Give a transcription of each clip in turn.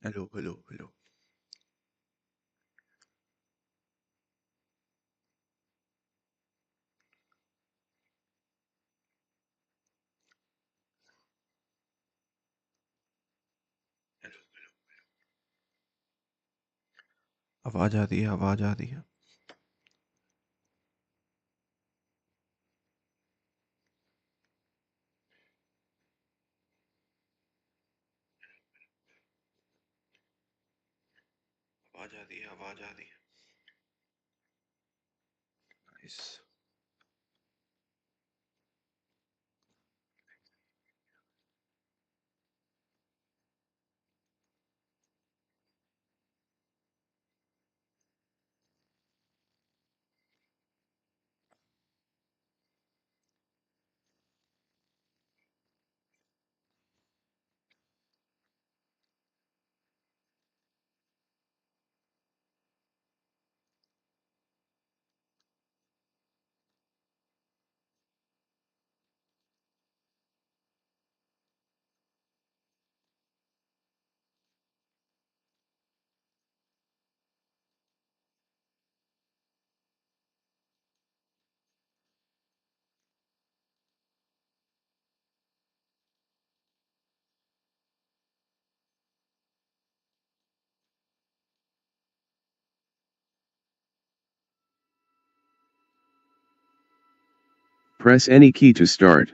Hello, hello, hello. Hello, आवाज आ रही है, आवाज आ रही है। आवाज आ रही है, आवाज आ रही है। Nice. Press any key to start.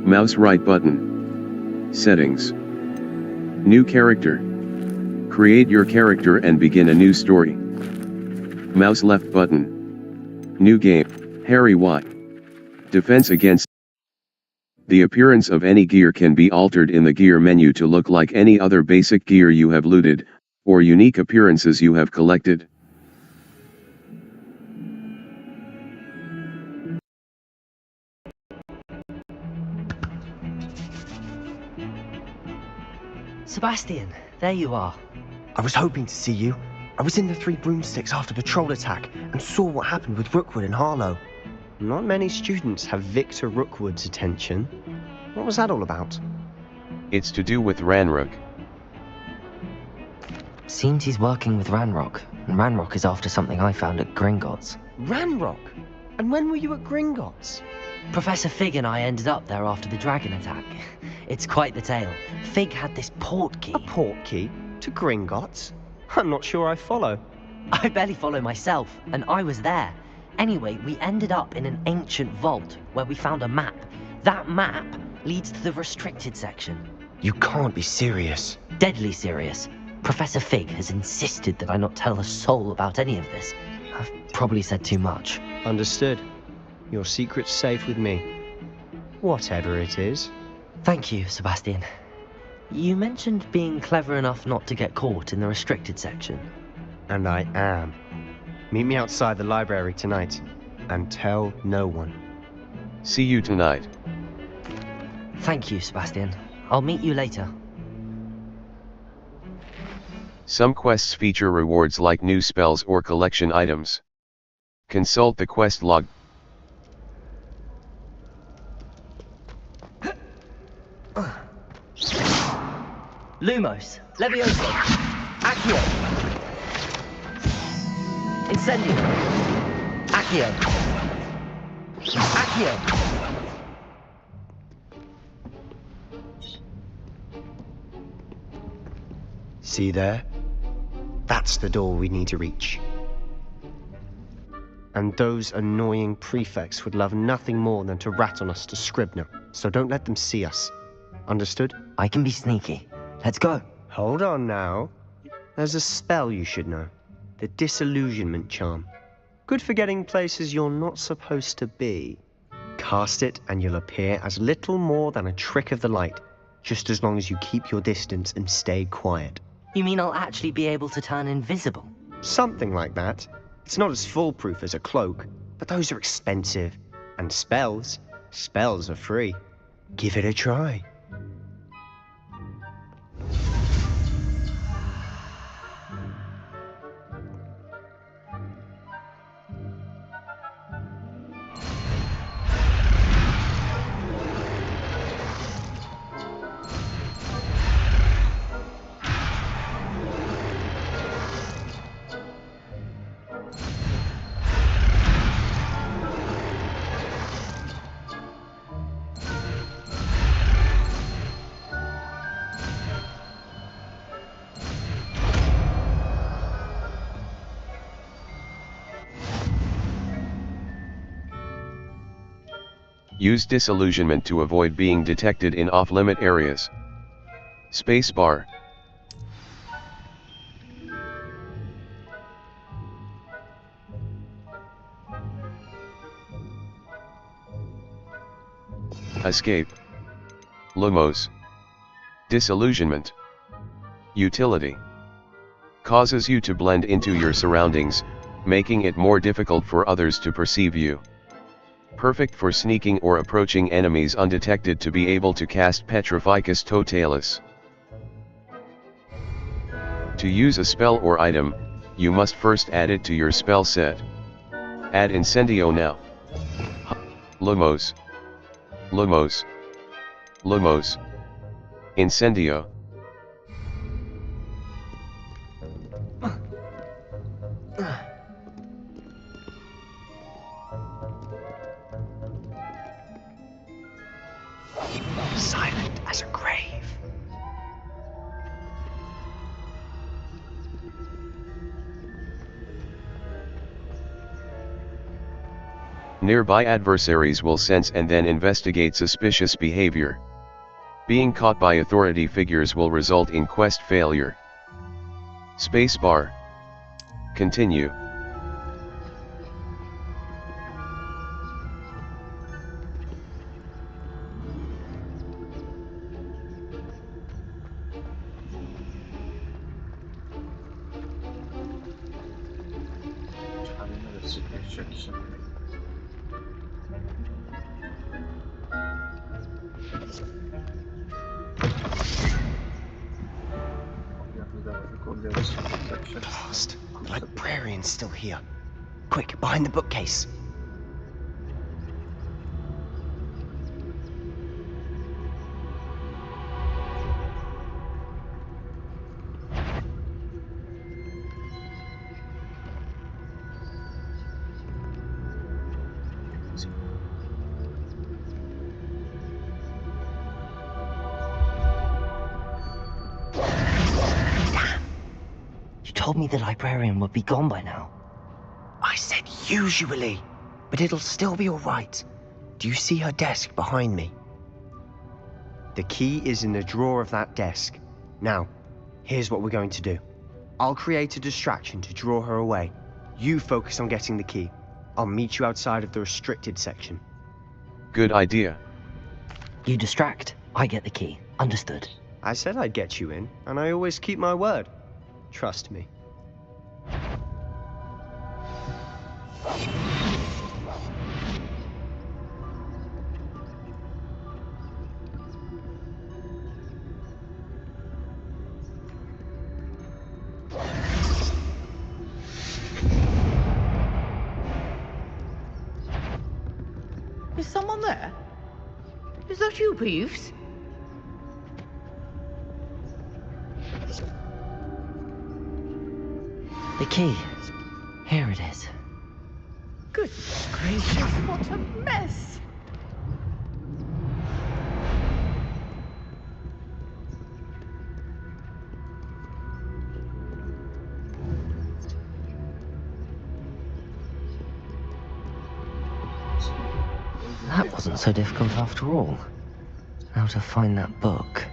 Mouse right button. Settings. New character. Create your character and begin a new story. Mouse left button. New game. Harry Y. Defense against. The appearance of any gear can be altered in the gear menu to look like any other basic gear you have looted, or unique appearances you have collected. Sebastian, there you are. I was hoping to see you. I was in the Three Broomsticks after the troll attack and saw what happened with Rookwood and Harlow. Not many students have Victor Rookwood's attention. What was that all about? It's to do with Ranrock. Seems he's working with Ranrock, and Ranrock is after something I found at Gringotts. Ranrock? And when were you at Gringotts? Professor Fig and I ended up there after the dragon attack. It's quite the tale. Fig had this port key. A port key? To Gringotts? I'm not sure I follow. I barely follow myself, and I was there. Anyway, we ended up in an ancient vault where we found a map. That map leads to the restricted section. You can't be serious. Deadly serious. Professor Fig has insisted that I not tell a soul about any of this. I've probably said too much. Understood. Your secret's safe with me. Whatever it is. Thank you, Sebastian. You mentioned being clever enough not to get caught in the restricted section. And I am. Meet me outside the library tonight, and tell no one. See you tonight. Thank you, Sebastian. I'll meet you later. Some quests feature rewards like new spells or collection items. Consult the quest log. Lumos, Levioso, Accio, Incendio, Accio, Accio. See there? That's the door we need to reach. And those annoying prefects would love nothing more than to rat on us to Scribner, so don't let them see us. Understood? I can be sneaky. Let's go. Hold on now. There's a spell you should know. The Disillusionment Charm. Good for getting places you're not supposed to be. Cast it and you'll appear as little more than a trick of the light. just as long as you keep your distance and stay quiet. You mean I'll actually be able to turn invisible? Something like that. It's not as foolproof as a cloak, but those are expensive. And spells are free. Give it a try. Use disillusionment to avoid being detected in off-limit areas. Spacebar. Escape. Lumos. Disillusionment. Utility. Causes you to blend into your surroundings, making it more difficult for others to perceive you. Perfect for sneaking or approaching enemies undetected to be able to cast Petrificus Totalis. To use a spell or item, you must first add it to your spell set. Add Incendio now. Lumos. Lumos. Lumos. Incendio. Silent as a grave. Nearby adversaries will sense and then investigate suspicious behavior. Being caught by authority figures will result in quest failure. Spacebar. Continue. Blast. The librarian's still here. Quick, behind the bookcase. You told me the librarian would be gone by now. I said usually, but it'll still be alright. Do you see her desk behind me? The key is in the drawer of that desk. Now, here's what we're going to do. I'll create a distraction to draw her away. You focus on getting the key. I'll meet you outside of the restricted section. Good idea. You distract, I get the key. Understood. I said I'd get you in, and I always keep my word. Trust me. Is someone there? Is that you, Peeves? The key. Here it is. Good gracious, what a mess! That wasn't so difficult after all. Now to find that book.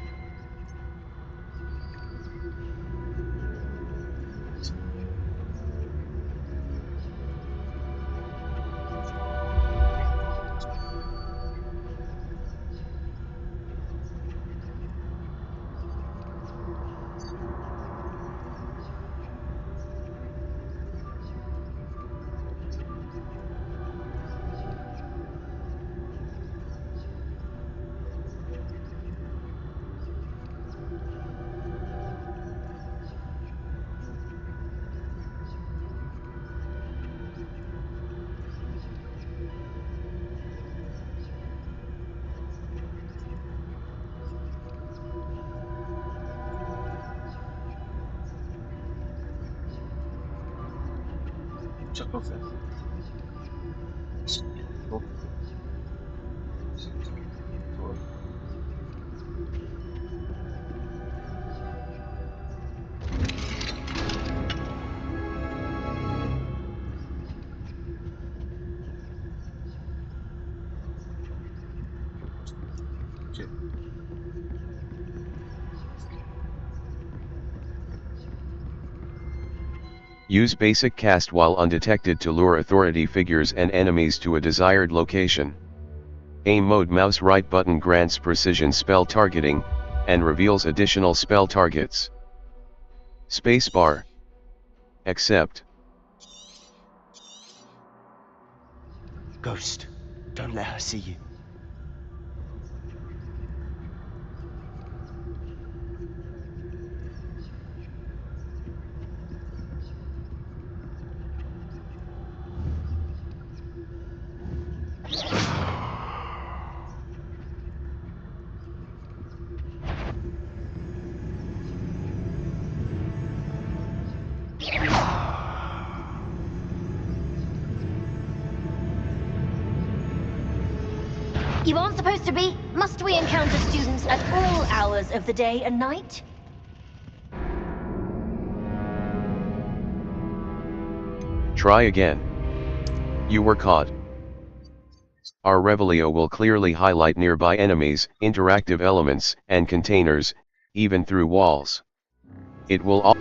شكله فيه. Use basic cast while undetected to lure authority figures and enemies to a desired location. Aim mode mouse right button grants precision spell targeting, and reveals additional spell targets. Spacebar. Accept. Ghost, don't let her see you. You aren't supposed to be. Must we encounter students at all hours of the day and night? Try again. You were caught. Our Revelio will clearly highlight nearby enemies, interactive elements, and containers, even through walls. It will all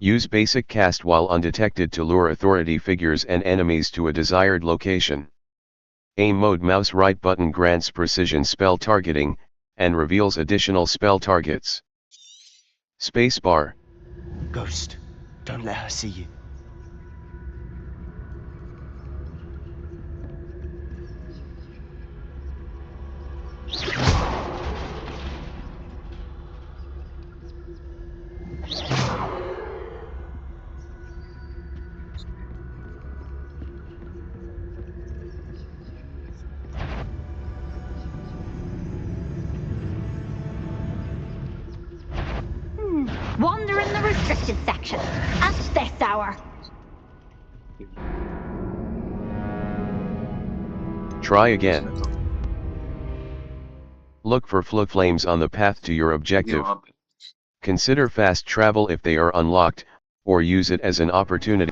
use basic cast while undetected to lure authority figures and enemies to a desired location. Aim mode mouse right button grants precision spell targeting, and reveals additional spell targets. Spacebar. Ghost, don't let her see you. Wander in the restricted section. At this hour. Try again. Look for flames on the path to your objective. Consider fast travel if they are unlocked, or use it as an opportunity.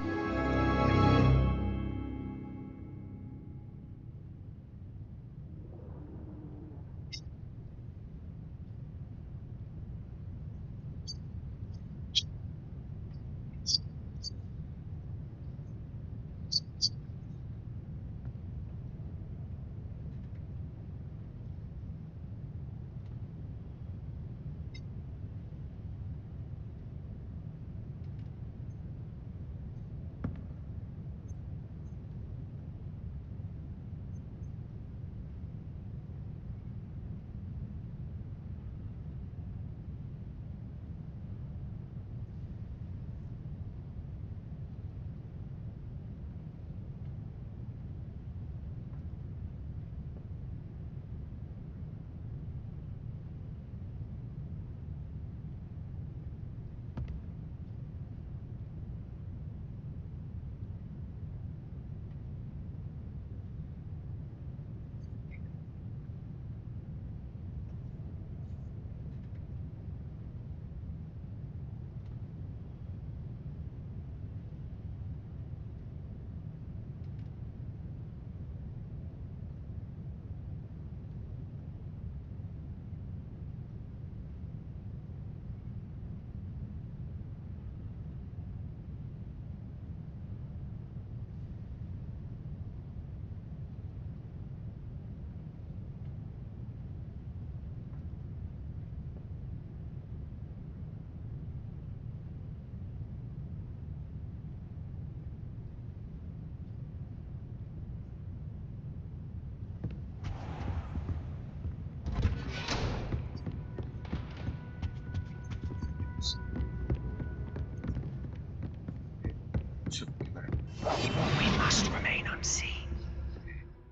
We must remain unseen.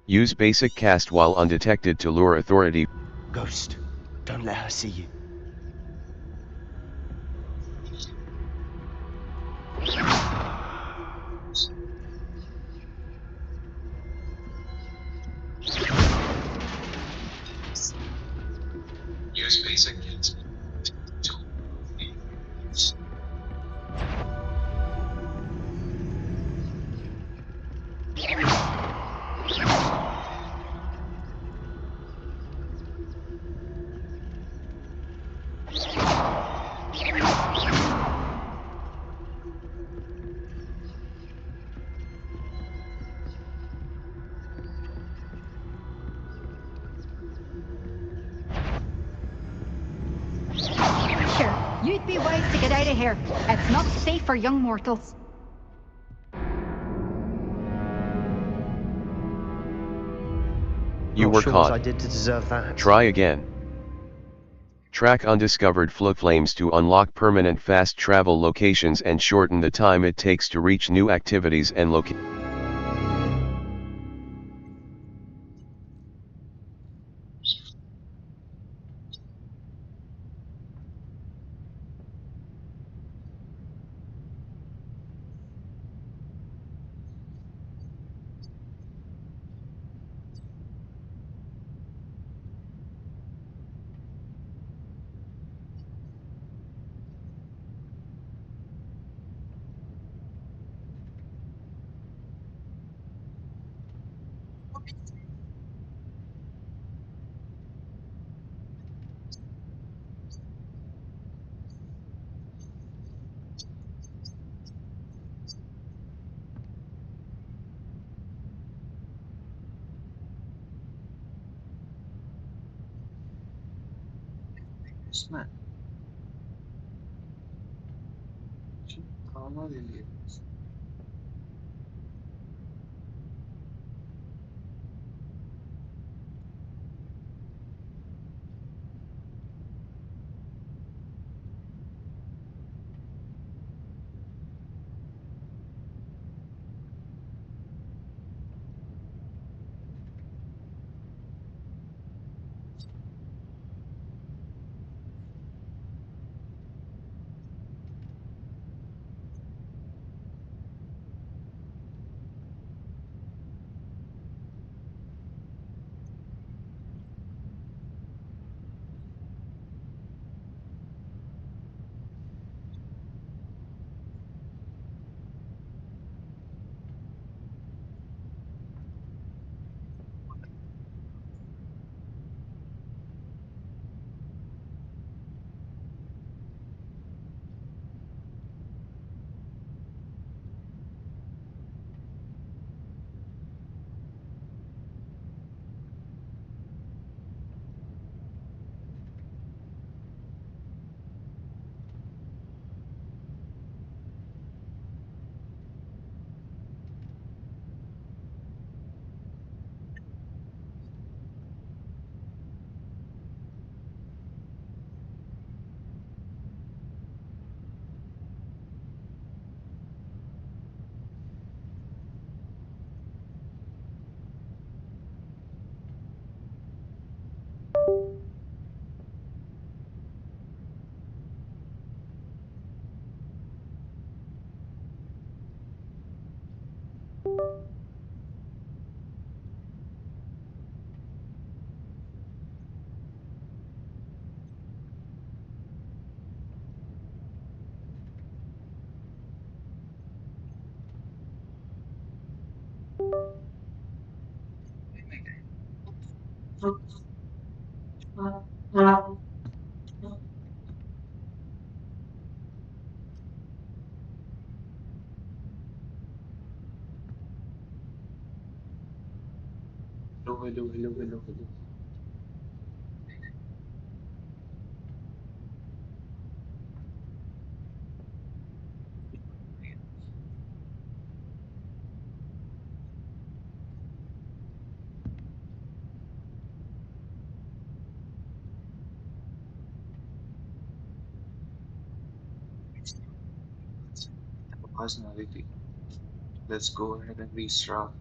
Use basic cast while undetected to lure authority. Ghost, don't let her see you. Use basic cast. Sure, you'd be wise to get out of here. It's not safe for young mortals. You Not were sure what I caught. did to deserve that. Try again. Track undiscovered flames to unlock permanent fast travel locations and shorten the time it takes to reach new activities and locations. Smack. खाना दे दिए hello आवाज ना आ रही थी Let's go ahead and restart.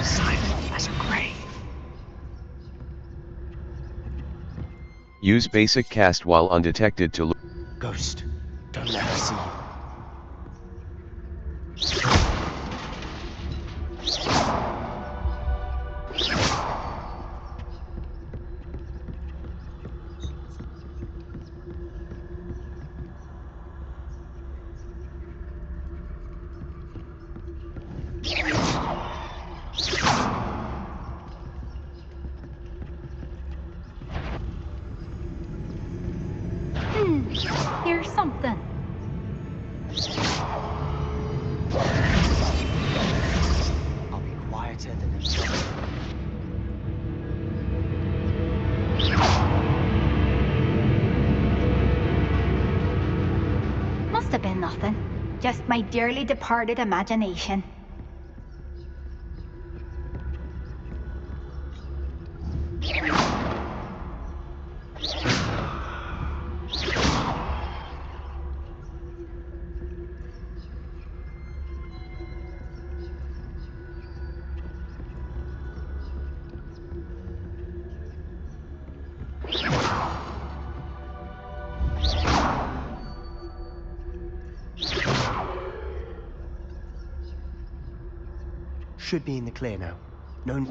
Silent as a grave. Use basic cast while undetected to look. Ghost, don't let her see you. Here's something. I'll be quieter than a dog. Must have been nothing. Just my dearly departed imagination. Should be in the clear now. No.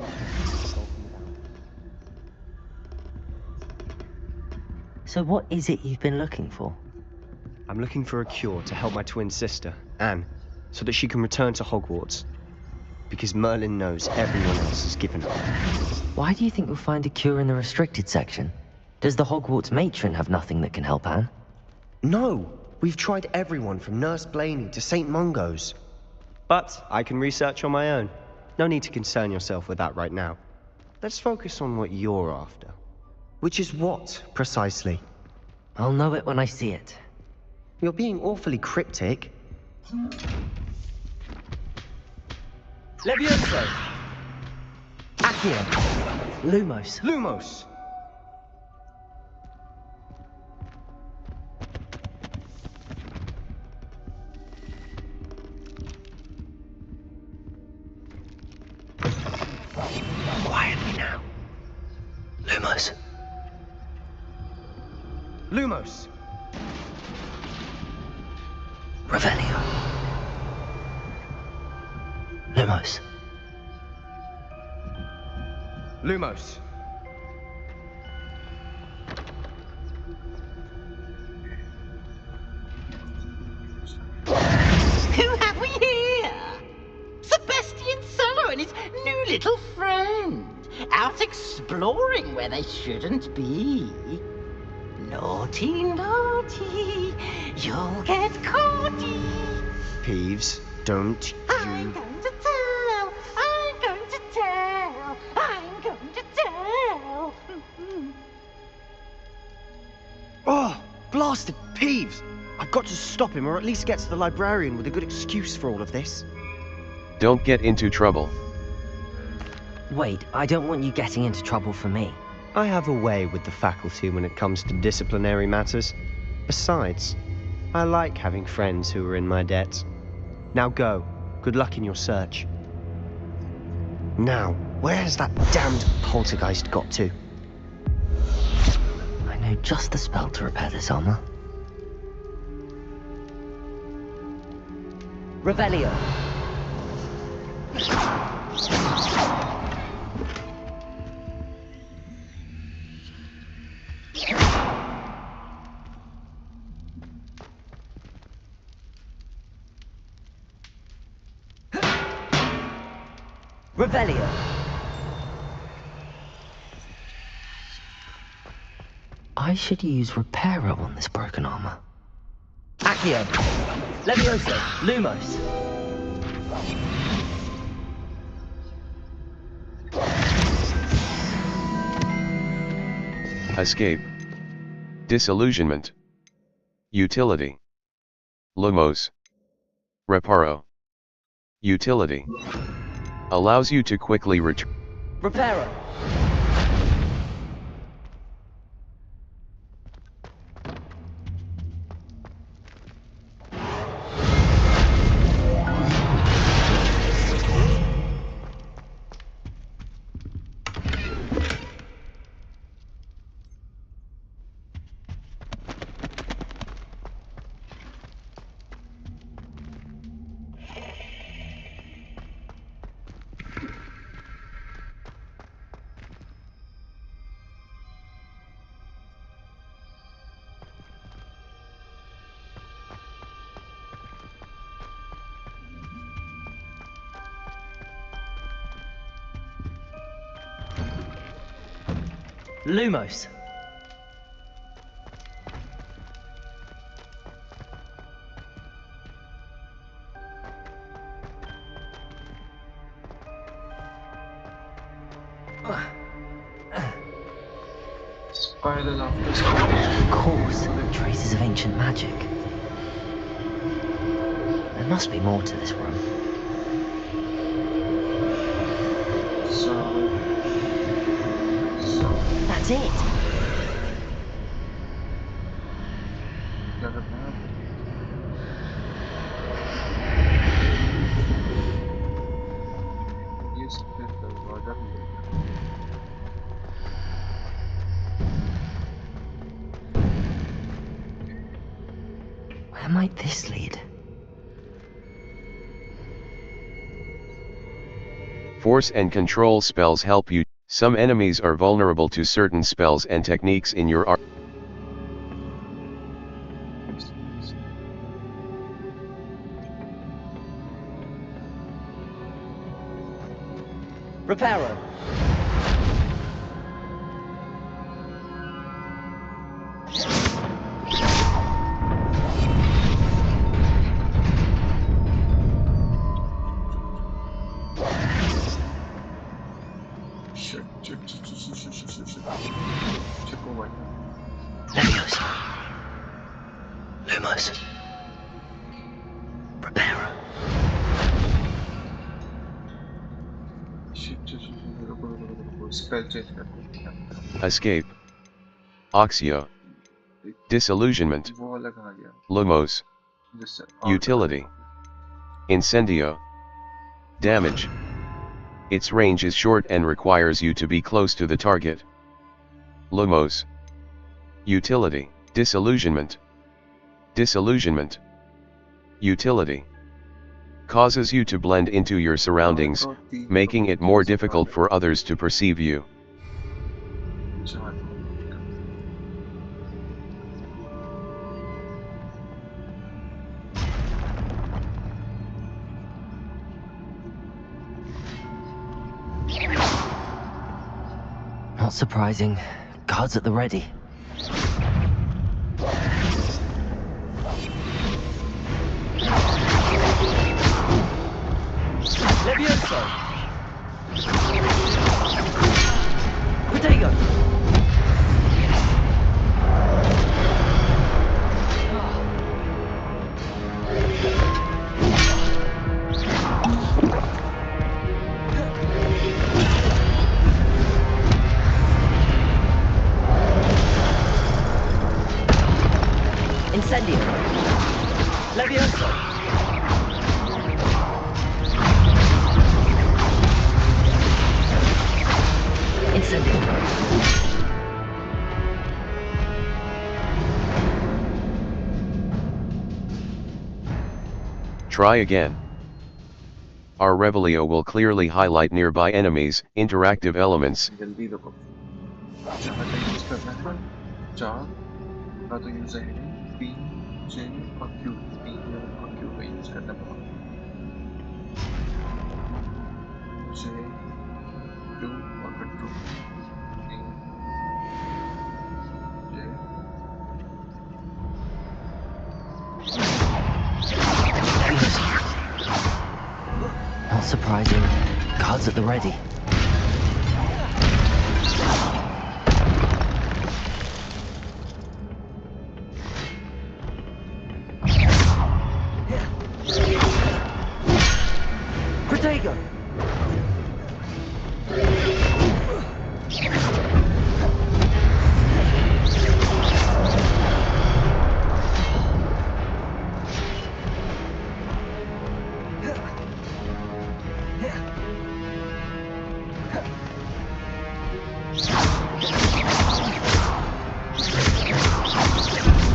So what is it you've been looking for? I'm looking for a cure to help my twin sister, Anne, so that she can return to Hogwarts. Because Merlin knows everyone else has given up. Why do you think you'll find a cure in the restricted section? Does the Hogwarts matron have nothing that can help Anne? No! We've tried everyone from Nurse Blaney to St. Mungo's. But I can research on my own. No need to concern yourself with that right now. Let's focus on what you're after. Which is what, precisely? I'll know it when I see it. You're being awfully cryptic. Levioso! Accio! Lumos. Lumos! Quietly now. Lumos. Lumos! Revelio. Lumos. Lumos! Who have we here? Sebastian Sallow and his new little friend. Out exploring where they shouldn't be. Naughty, naughty. You'll get caughty. Peeves, don't I'm you... going to tell. I'm going to tell. I'm going to tell. Oh, blasted Peeves! I've got to stop him, or at least get to the librarian with a good excuse for all of this. Don't get into trouble. Wait, I don't want you getting into trouble for me. I have a way with the faculty when it comes to disciplinary matters. Besides, I like having friends who are in my debt. Now go. Good luck in your search. Now, where has that damned poltergeist got to? I know just the spell to repair this armor. Revelio. Revelio. I should use Reparo on this broken armor. Accio. Levioso. Lumos. Escape. Disillusionment. Utility. Lumos. Reparo. Utility. Allows you to quickly return. Reparo. Lumos. Spiral after Of spiral. course, traces of ancient magic. There must be more to this room. That's it. Never mind. ये सकते हैं दरवाजा भी है। Where might this lead? Force and control spells help you. Some enemies are vulnerable to certain spells and techniques in your art. Reparo. Shit. Check over. Levioso. Lumos. Reparo. Shit. रुको spell change करते हैं। Escape. Oxio. Disillusionment. वो अलग आ गया Lumos. जिससे Utility. Incendio. Damage. Its range is short and requires you to be close to the target. Lumos. Utility. Disillusionment. Disillusionment. Utility. Causes you to blend into your surroundings, making it more difficult for others to perceive you. Not surprising. Guards at the ready. Levioso! Protego! Try again. Our Revelio will clearly highlight nearby enemies, interactive elements. जल्दी दबो। जहाँ तक use करना है 4 का तो use है P, J और Q, P और Q का यूज करना पड़ा। J, Q और control P, J। Not surprising. Guards at the ready. Protego!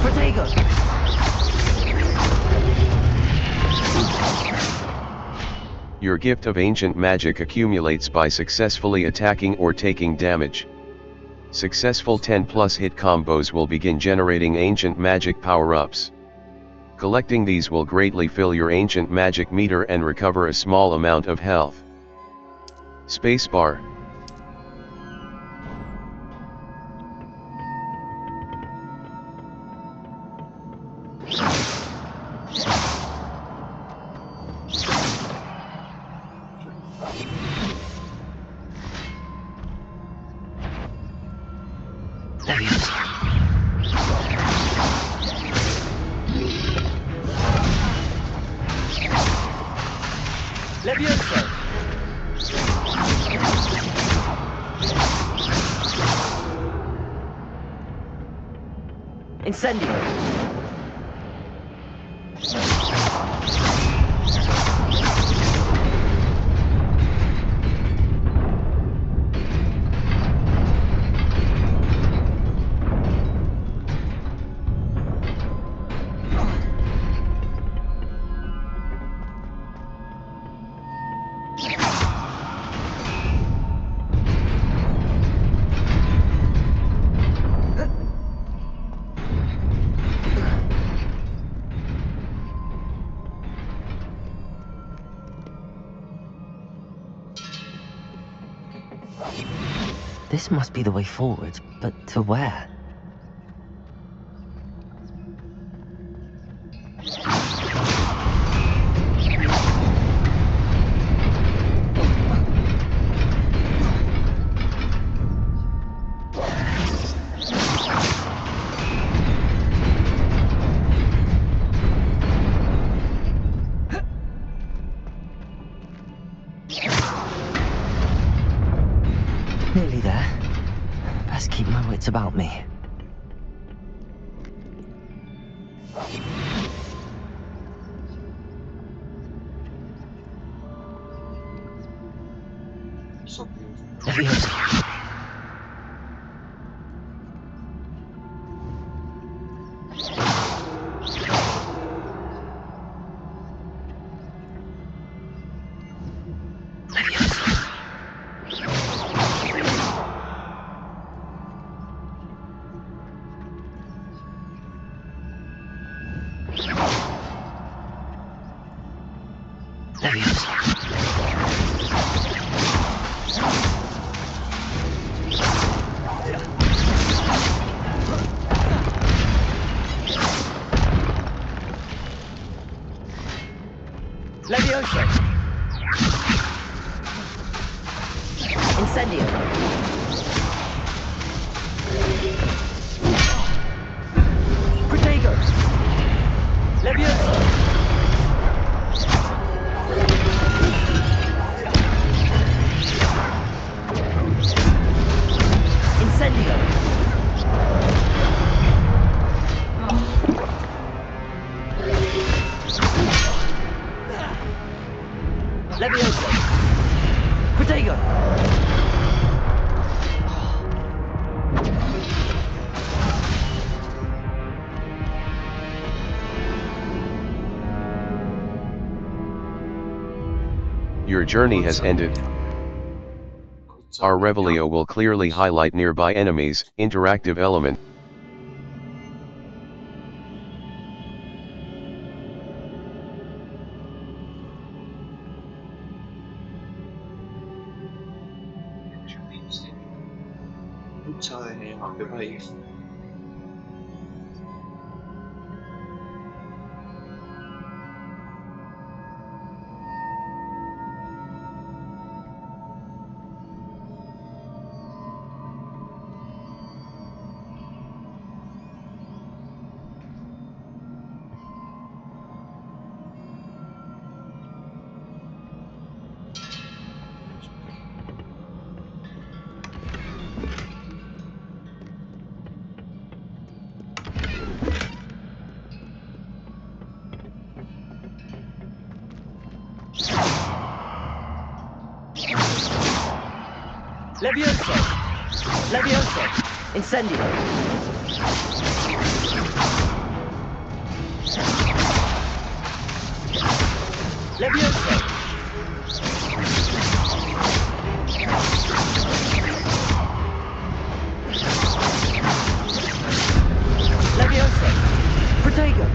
Protego! Your gift of ancient magic accumulates by successfully attacking or taking damage. Successful 10+ hit combos will begin generating ancient magic power-ups. Collecting these will greatly fill your ancient magic meter and recover a small amount of health. Spacebar. Levioso! Incendio! This must be the way forward, but to where? Nearly there. Best keep my wits about me. So beautiful. Levioso! Levioso! Incendio! Protego! Levioso! Incendio! Levioso! Protego! Your journey has ended. Our Revelio will clearly highlight nearby enemies, interactive element. चाहे हैं यहाँ पे भाई Levioso! Levioso! Incendio! Levioso! Levioso! Protego!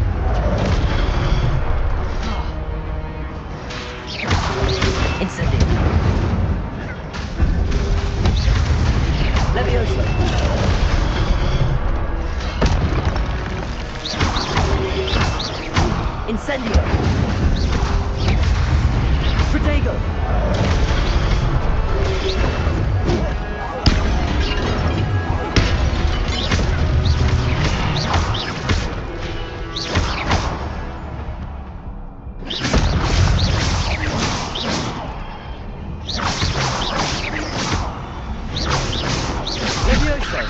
Incendio! Levioso! Incendio! Protego! Levioso!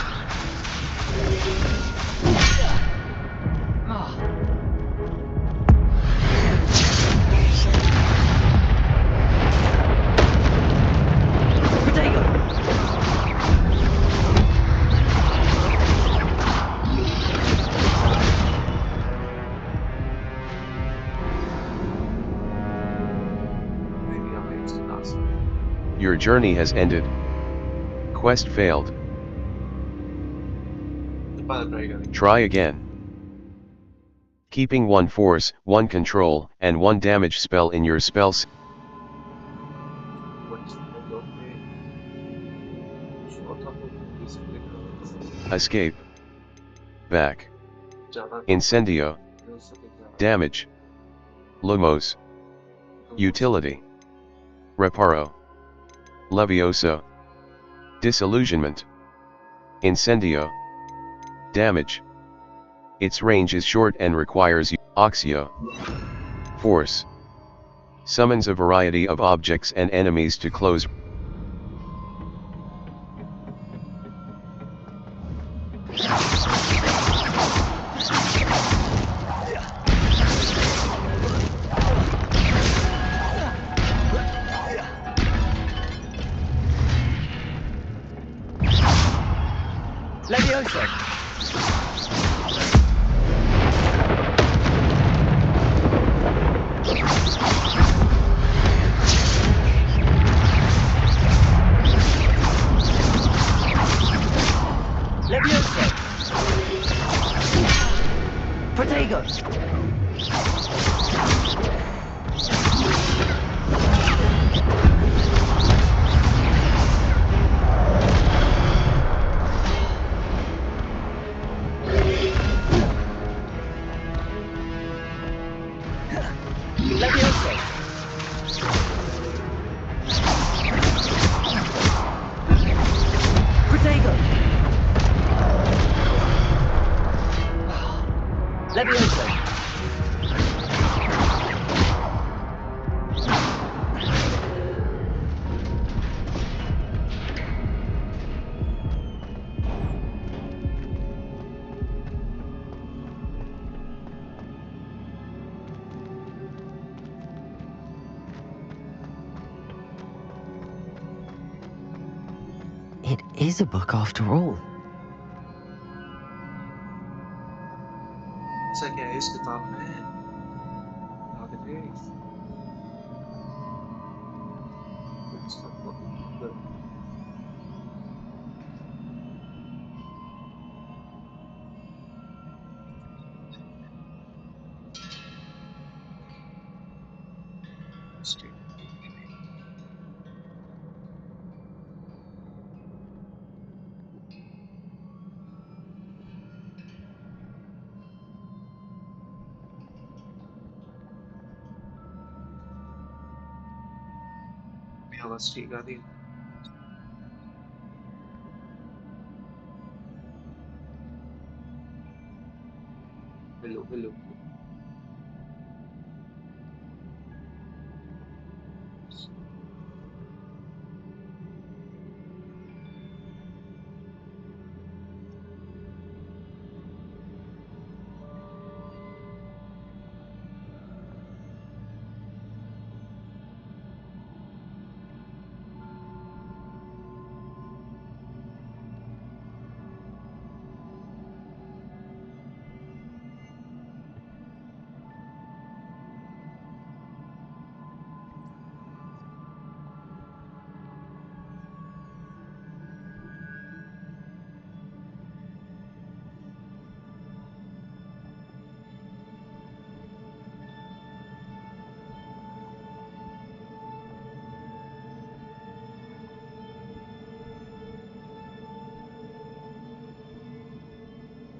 Protego! Your journey has ended. Quest failed. Try again. Keeping one force, one control, and one damage spell in your spells. Escape. Back. Incendio. Damage. Lumos. Utility. Reparo. Levioso. Disillusionment. Incendio. Damage. Its range is short and requires Oxio. Force. Summons a variety of objects and enemies to close. Levioso! Levioso! Protego! Levioso! Protego! Levioso! It is a book after all. ऐसा क्या है इस किताब में? आगे देख। State भी आवाज ठीक आ रही है। हेलो हेलो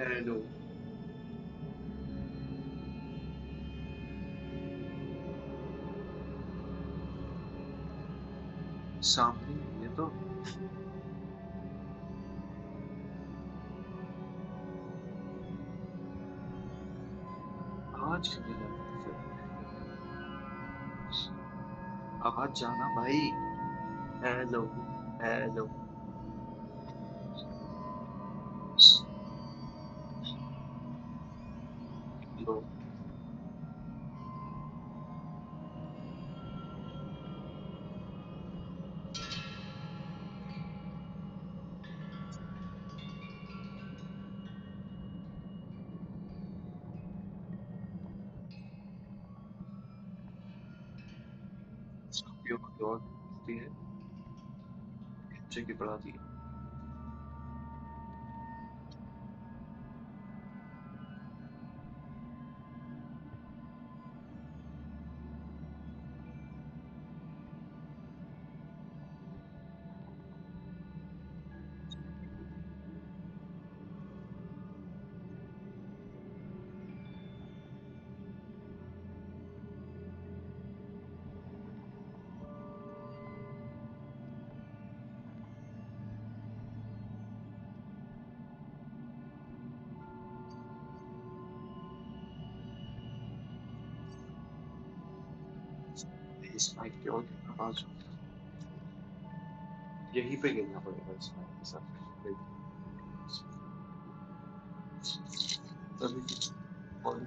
हेलो सामने ही है तो आज क्यों नहीं जाता फिर आवाज जाना भाई हेलो हेलो हेलो इसका उपयोग कोई और करती है बच्चे की पढ़ा दी इस माइक की और आवाज यहीं पे गिरना पड़ेगा इस माइक के साथ तभी और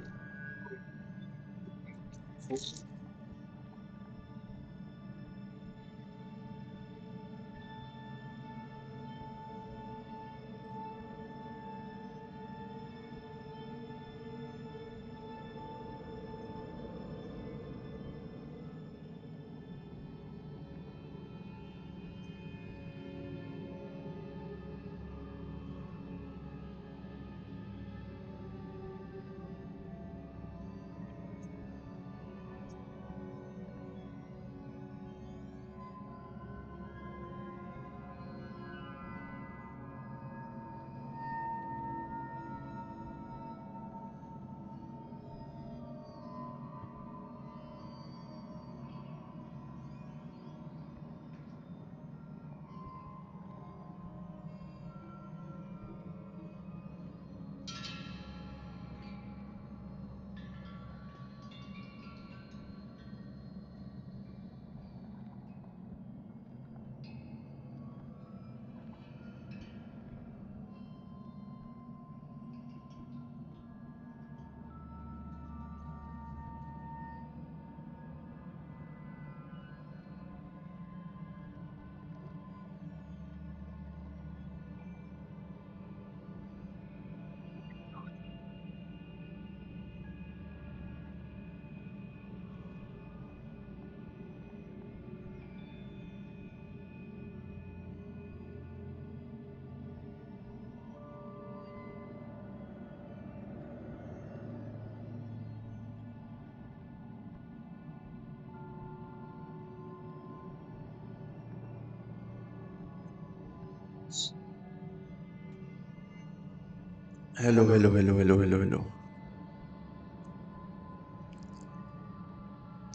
hello hello hello hello hello hello.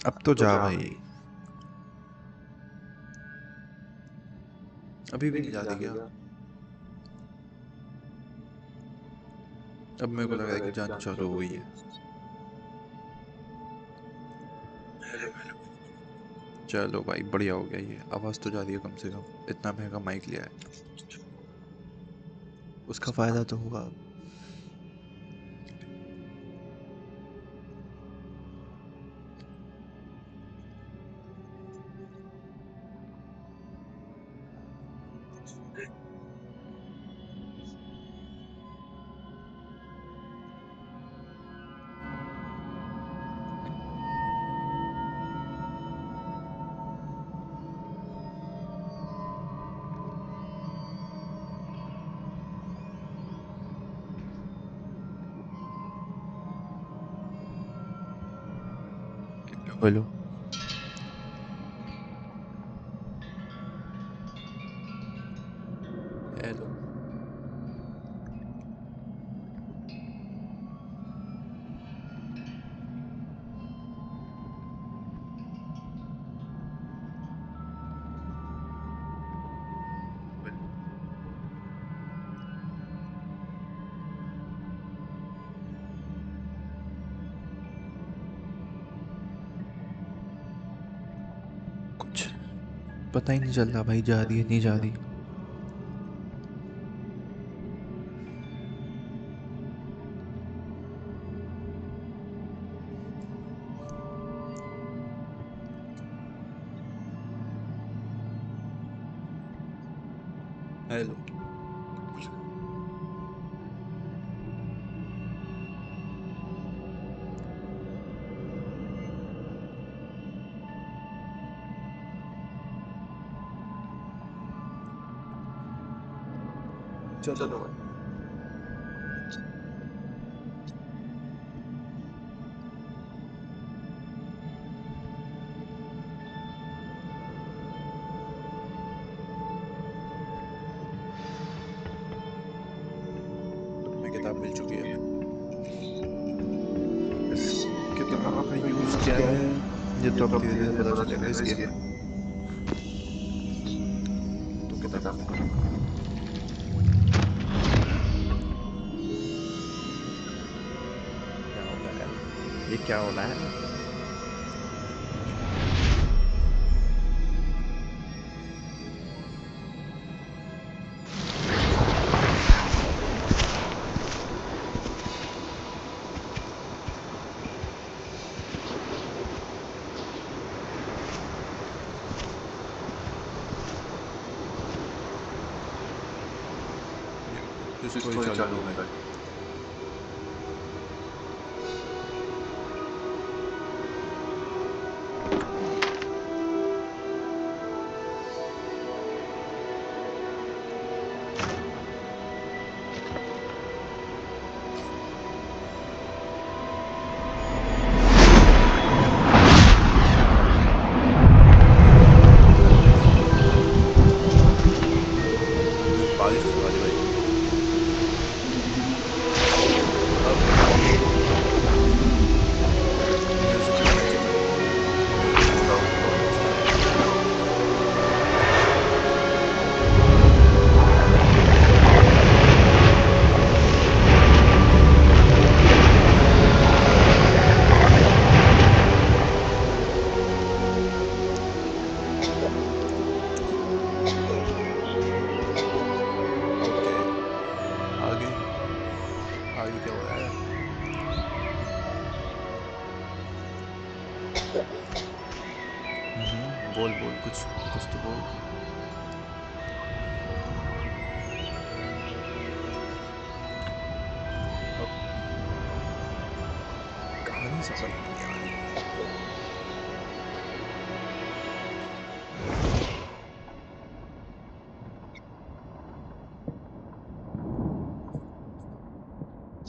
अब तो जा भाई। अभी भी नहीं जाती क्या? अब मेरे को लग रहा है कि जान चालू हो गई है। चलो भाई बढ़िया हो गया, ये आवाज़ तो जा रही है कम से कम। इतना महंगा माइक लिया है, उसका फ़ायदा तो होगा। Hello hello. कुछ पता ही नहीं चल रहा भाई, जा रही है नहीं जा रही। हेलो चलो भाई। तुम्हें किताब मिल चुकी है। इस किताब का यूज़ क्या है ये तो अब धीरे धीरे पता चलेगा इस गेम में। तो किताब क्या हो रहा है? ये क्या हो रहा है? स्टोरी चालू होगा। बारिश होने वाली भाई। म्यूजिक लगाना चाहिए। ओके, आगे आगे क्या हो रहा है? बोल बोल, कुछ कुछ तो बोल। अब कहानी समझ में नहीं आ रही।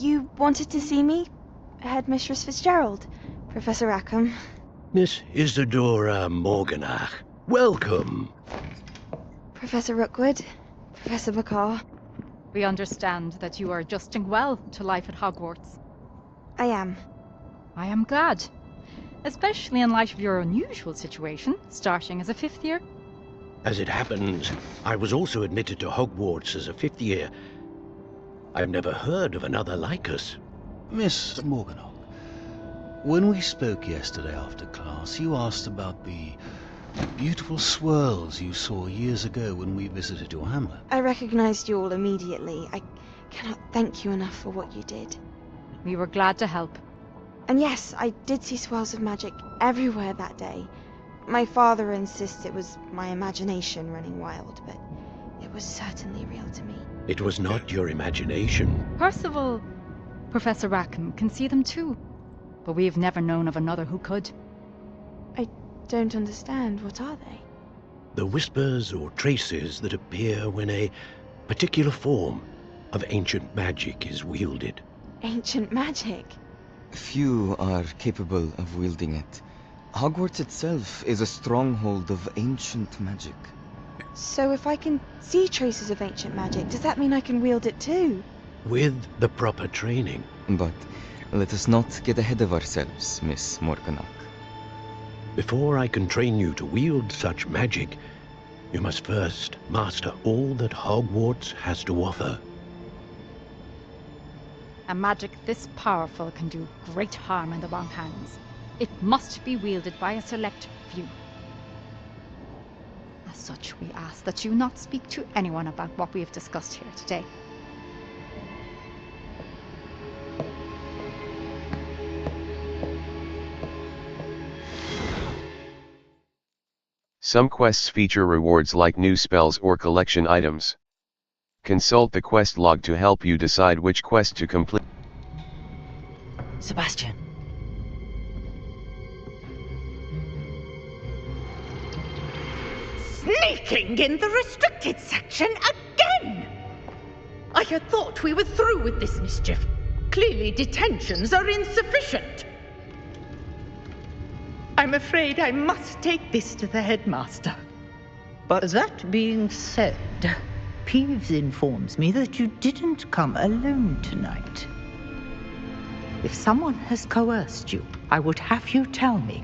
You wanted to see me? Headmistress Fitzgerald? Professor Rackham? Miss Isadora Morganach, welcome. Professor Rookwood? Professor Bakar. We understand that you are adjusting well to life at Hogwarts. I am. I am glad. Especially in light of your unusual situation, starting as a 5th year. As it happens, I was also admitted to Hogwarts as a 5th year. I've never heard of another like us. Miss Morganach, when we spoke yesterday after class, you asked about the beautiful swirls you saw years ago when we visited your hamlet. I recognized you all immediately. I cannot thank you enough for what you did. We were glad to help. And yes, I did see swirls of magic everywhere that day. My father insists it was my imagination running wild, but it was certainly real to me. It was not your imagination. Percival, Professor Rackham can see them too. But we have never known of another who could. I don't understand. What are they? The whispers or traces that appear when a particular form of ancient magic is wielded. Ancient magic? Few are capable of wielding it. Hogwarts itself is a stronghold of ancient magic. So if I can see traces of ancient magic, does that mean I can wield it too? With the proper training. But let us not get ahead of ourselves, Miss Morganach. Before I can train you to wield such magic, you must first master all that Hogwarts has to offer. A magic this powerful can do great harm in the wrong hands. It must be wielded by a select few. As such, we ask that you not speak to anyone about what we have discussed here today. Some quests feature rewards like new spells or collection items. Consult the quest log to help you decide which quest to complete. Sebastian. Sneaking in the restricted section again! I had thought we were through with this mischief. Clearly detentions are insufficient. I'm afraid I must take this to the headmaster. But that being said, Peeves informs me that you didn't come alone tonight. If someone has coerced you, I would have you tell me.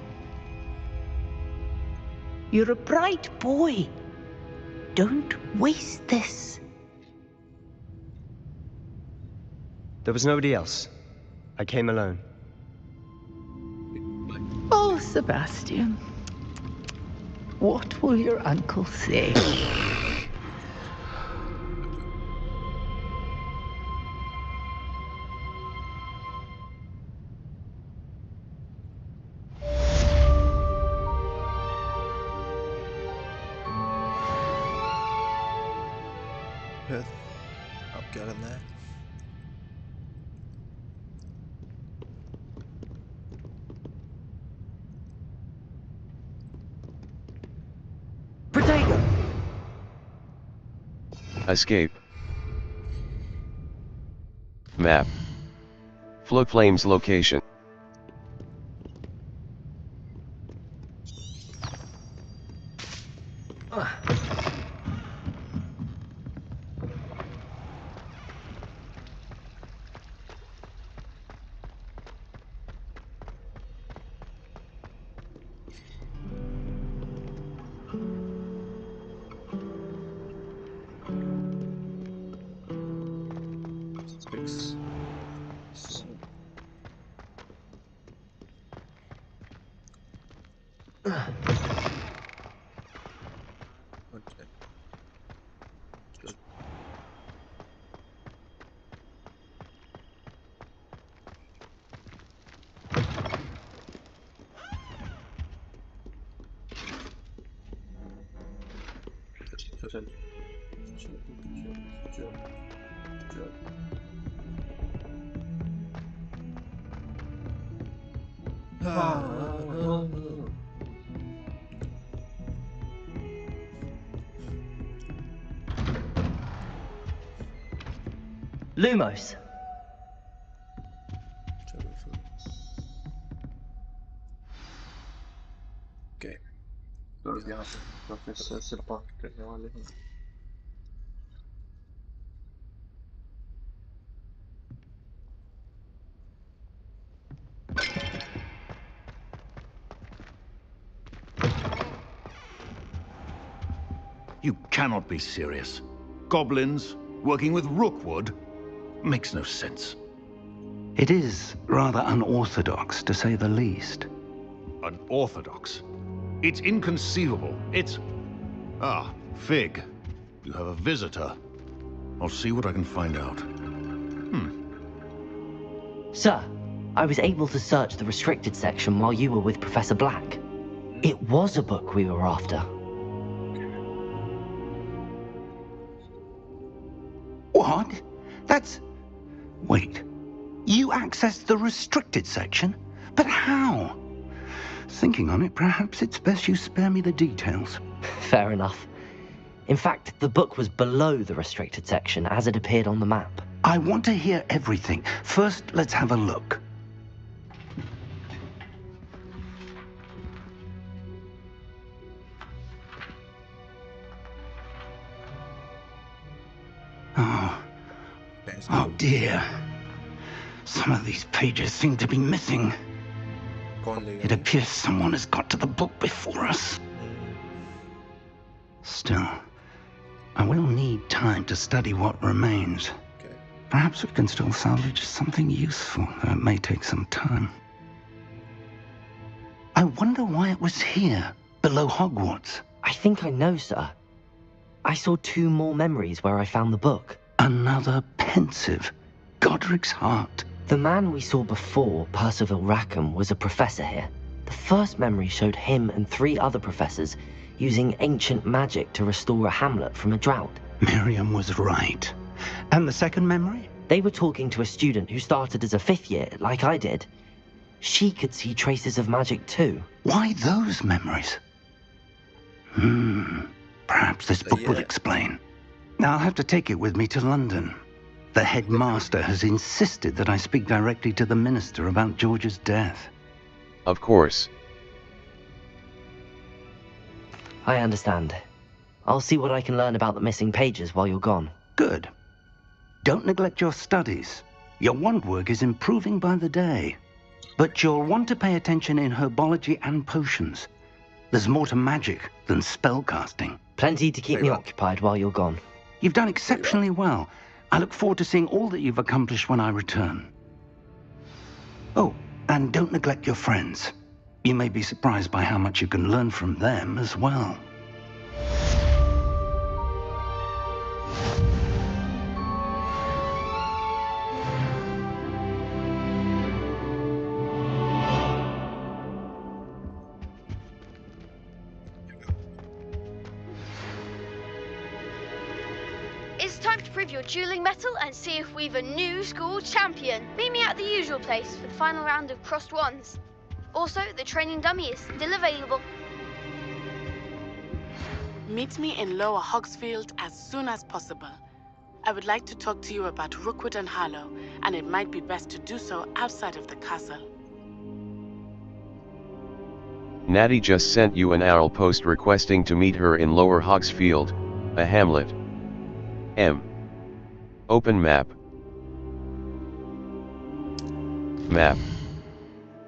You're a bright boy. Don't waste this. There was nobody else. I came alone. Oh, Sebastian. What will your uncle say? I'll get in there. Protego! Escape. Map. Float Flames location. Six. Okay. Good. Lumos. Okay. तो यहाँ पे professor से बात करने वाले हैं You cannot be serious. Goblins working with Rookwood? Makes no sense. It is rather unorthodox, to say the least. Unorthodox? It's inconceivable. It's... Ah, Fig. You have a visitor. I'll see what I can find out. Sir, I was able to search the restricted section while you were with Professor Black. It was a book we were after. What? That's... Wait. You accessed the restricted section? But how? Thinking on it, perhaps it's best you spare me the details. Fair enough. In fact, the book was below the restricted section as it appeared on the map. I want to hear everything. First, let's have a look. Oh dear. Some of these pages seem to be missing. It appears someone has got to the book before us. Still, I will need time to study what remains. Perhaps we can still salvage something useful, though it may take some time. I wonder why it was here, below Hogwarts. I think I know, sir. I saw 2 more memories where I found the book. Another pensive Godric's heart. The man we saw before, Percival Rackham, was a professor here. The first memory showed him and 3 other professors using ancient magic to restore a hamlet from a drought. Miriam was right. And the second memory? They were talking to a student who started as a 5th year, like I did. She could see traces of magic too. Why those memories? Perhaps this book will explain. I'll have to take it with me to London. The headmaster has insisted that I speak directly to the minister about George's death. Of course. I understand. I'll see what I can learn about the missing pages while you're gone. Good. Don't neglect your studies. Your wand work is improving by the day. But you'll want to pay attention in herbology and potions. There's more to magic than spellcasting. Plenty to keep me occupied while you're gone. You've done exceptionally well. I look forward to seeing all that you've accomplished when I return. Oh, and don't neglect your friends. You may be surprised by how much you can learn from them as well. It's time to prove your dueling mettle and see if we've a new school champion. Meet me at the usual place for the final round of crossed wands. Also, the training dummy is still available. Meet me in Lower Hogsfield as soon as possible. I would like to talk to you about Rookwood and Harlow, and it might be best to do so outside of the castle. Natty just sent you an owl post requesting to meet her in Lower Hogsfield, a hamlet. Open map. Map.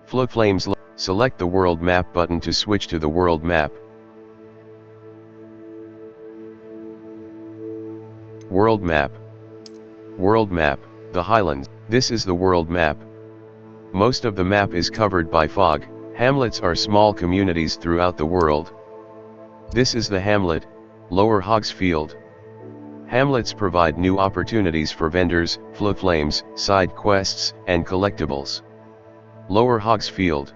Flames. Select the world map button to switch to the world map. World map. World map, the Highlands. This is the world map. Most of the map is covered by fog. Hamlets are small communities throughout the world. This is the hamlet, Lower Hogsfield. Hamlets provide new opportunities for vendors, flames, side quests, and collectibles. Lower Hogsfield.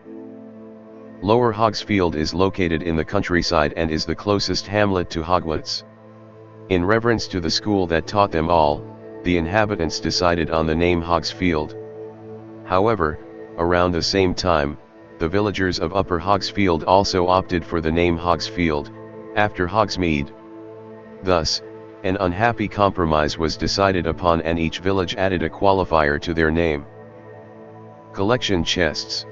Lower Hogsfield is located in the countryside and is the closest hamlet to Hogwarts. In reverence to the school that taught them all, the inhabitants decided on the name Hogsfield. However, around the same time, the villagers of Upper Hogsfield also opted for the name Hogsfield, after Hogsmeade. Thus, an unhappy compromise was decided upon and each village added a qualifier to their name. Collection chests.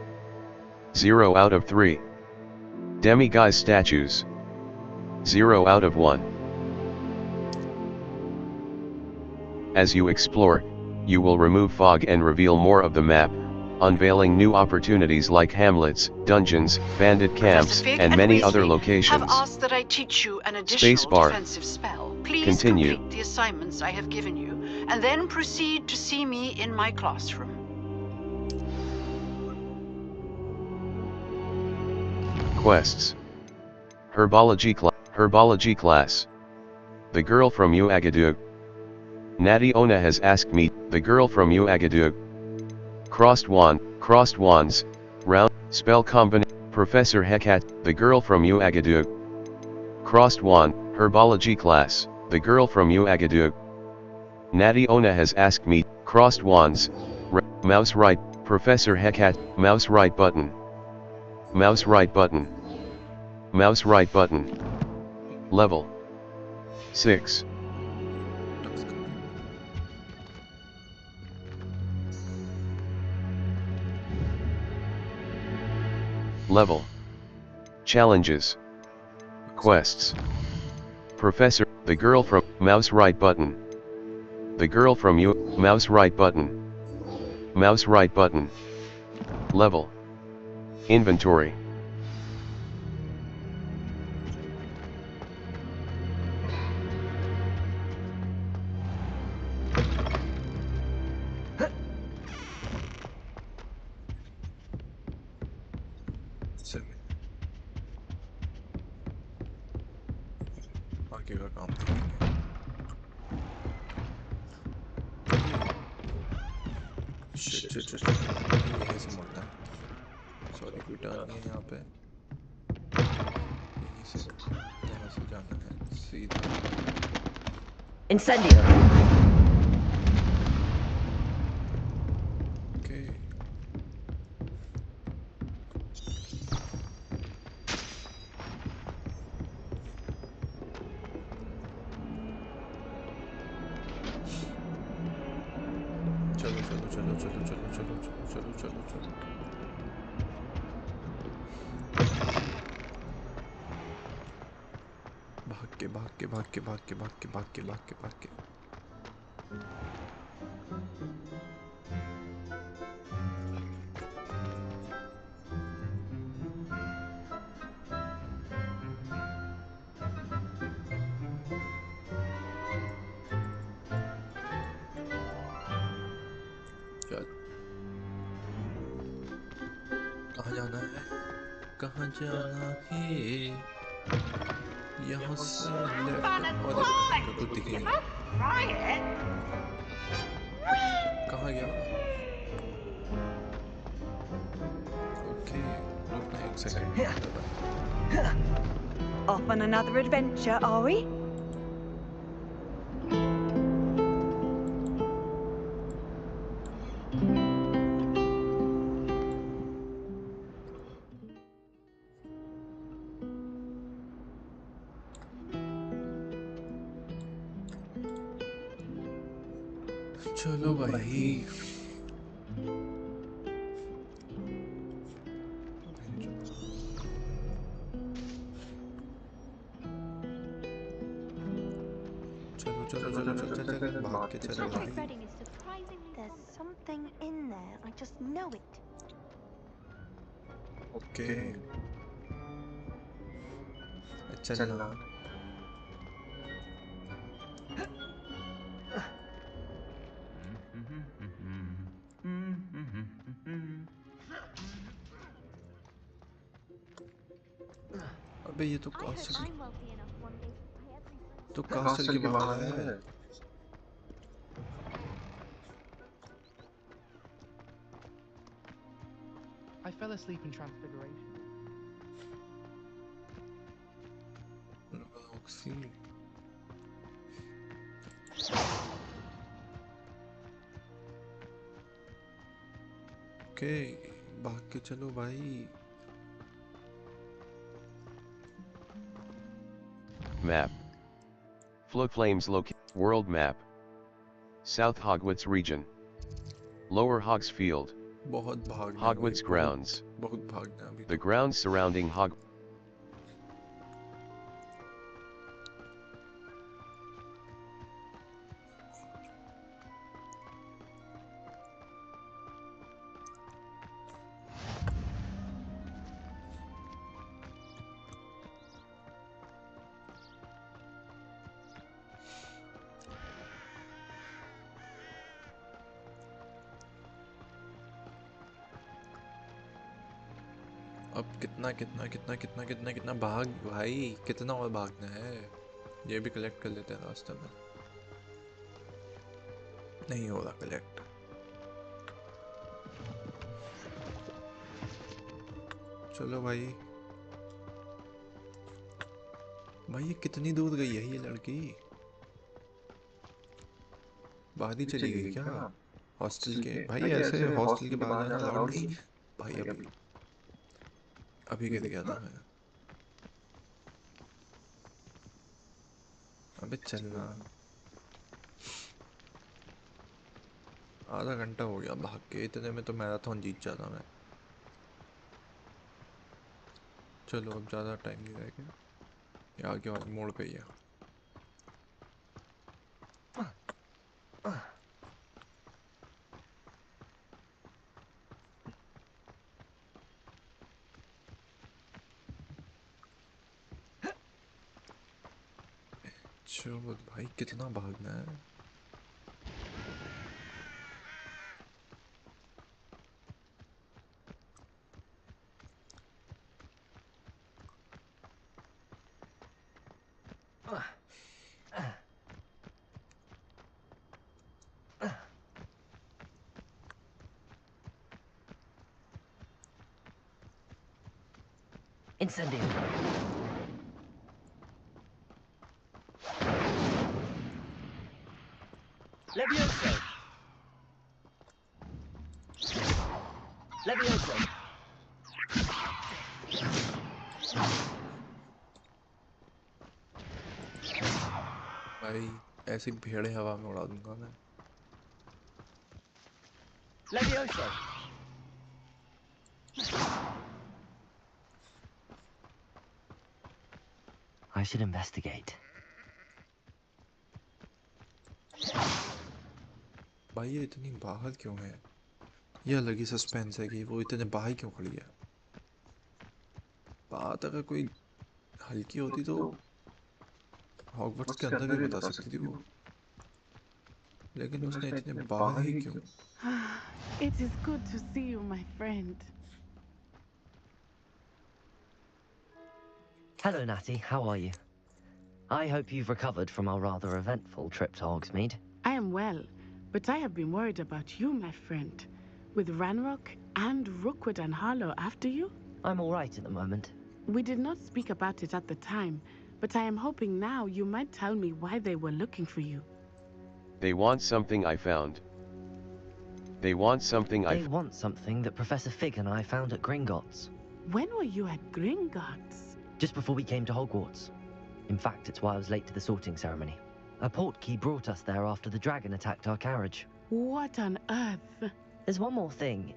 0 out of 3. Demiguise statues. 0 out of 1. As you explore, you will remove fog and reveal more of the map, unveiling new opportunities like hamlets, dungeons, bandit camps, Fig and many Weasley other have locations. asked that I teach you an additional Spacebar. defensive spell. Please Continue. complete the assignments I have given you, and then proceed to see me in my classroom. Quests. Herbology class. The girl from Uagadug. Natty Ona has asked me, the girl from Uagadug. Crossed wands, round, spell combination. Professor Hecat, the girl from Uagadug. Crossed wand, herbology class, the girl from Uagadug. Natty Ona has asked me, crossed wands, mouse right, Professor Hecat, mouse right button. Mouse right button. Mouse right button. Level 6. Level. Challenges. Quests. Professor, the girl from, mouse right button. The girl from you, mouse right button. Mouse right button. Level. Inventory. आगे का काम shit यहीं से मुड़ना है sorry कोई turn नहीं है यहाँ पे यहीं से यहाँ से जाना है सीधा Incendio. ओके चलो चलो चलो चलो चलो चलो चलो चलो चलो भाग के भाग के भाग के भाग के भाग के भाग के भाग के भाग के कहाँ जाना है कहाँ जाना है यहाँ से लेफ्ट और कुछ दिख नहीं कहाँ गया ओके रुकना एक second Off on another adventure, are we? चलो भाई चलो चलो चलो चलो भाग के चलो भाई There's something in there. I just know it. Okay चलना अबे ये तो कास्टल के बाहर है I fell asleep in Transfiguration. Okay भाग के चलो भाई Map. Floodflames World Map. South Hogwarts Region. Lower Hogsfield. बहुत भागना Hogwarts grounds. बहुत भागना अभी The grounds surrounding अब कितना कितना कितना कितना कितना कितना भाग भाई, कितना और भागना है? ये भी कलेक्ट कर लेते हैं रास्ते में। नहीं हो रहा कलेक्ट। चलो भाई। भाई ये कितनी दूर गई है ये लड़की? बाहर ही चली गई क्या? हॉस्टल के भाई, ऐसे हॉस्टल के बाहर जाना अलाउड नहीं भाई। अभी अभी गिर गया था मैं। अबे चलना। आधा घंटा हो गया भाग के, इतने में तो मैराथन जीत जाता मैं। चलो अब ज़्यादा टाइम नहीं रह गया, ये आगे वाले मोड़ पे ही है। चलो भाई कितना भागना है? Incendio. Levioso. Levioso. भाई ऐसी भेड़े हवा में उड़ा दूंगा मैं। Levioso. I should investigate. भाई ये इतनी बाहर क्यों है? ये अलग ही सस्पेंस है कि वो इतने बाहर क्यों खड़ी है। बात अगर कोई हल्की होती तो हॉगवर्ट्स के अंदर भी बता सकती थी वो, लेकिन उसने इतने बाहर ही क्यों? It is good to see you, my friend. Hello, Natty. How are you? I hope you've recovered from our rather eventful trip to Hogsmeade. I am well, but I have been worried about you, my friend. With Ranrock and Rookwood and Harlow after you? I'm all right at the moment. We did not speak about it at the time, but I am hoping now you might tell me why they were looking for you. They want something I found. They want something They want something that Professor Fig and I found at Gringotts. When were you at Gringotts? Just before we came to Hogwarts. In fact, it's why I was late to the sorting ceremony. A portkey brought us there after the dragon attacked our carriage. What on earth? There's one more thing.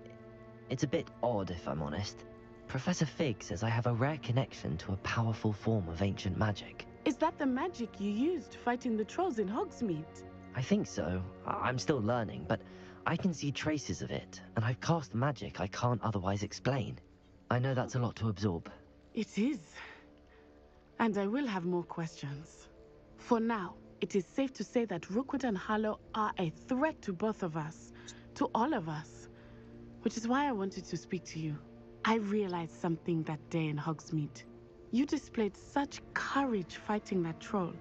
It's a bit odd, if I'm honest. Professor Fig says I have a rare connection to a powerful form of ancient magic. Is that the magic you used fighting the trolls in Hogsmeade? I think so. I'm still learning, but I can see traces of it, and I've cast magic I can't otherwise explain. I know that's a lot to absorb. It is. And I will have more questions. For now, it is safe to say that Rookwood and Harlow are a threat to both of us, to all of us. Which is why I wanted to speak to you. I realized something that day in Hogsmeade. You displayed such courage fighting that troll,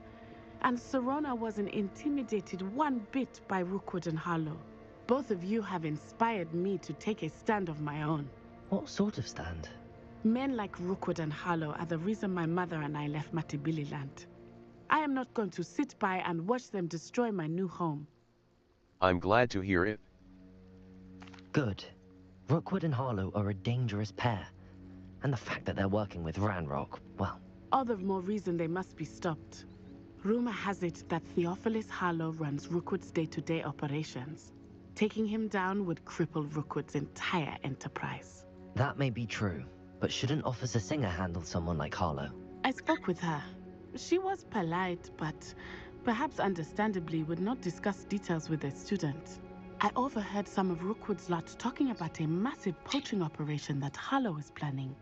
and Serona wasn't intimidated one bit by Rookwood and Harlow. Both of you have inspired me to take a stand of my own. What sort of stand? Men like Rookwood and Harlow are the reason my mother and I left Matibili Land. I am not going to sit by and watch them destroy my new home. I'm glad to hear it. Good. Rookwood and Harlow are a dangerous pair. And the fact that they're working with Ranrock, well... All the more reason they must be stopped. Rumor has it that Theophilus Harlow runs Rookwood's day-to-day operations. Taking him down would cripple Rookwood's entire enterprise. That may be true, but shouldn't Officer Singer handle someone like Harlow? I spoke with her. She was polite, but perhaps understandably would not discuss details with a student. I overheard some of Rookwood's lot talking about a massive poaching operation that Harlow is planning.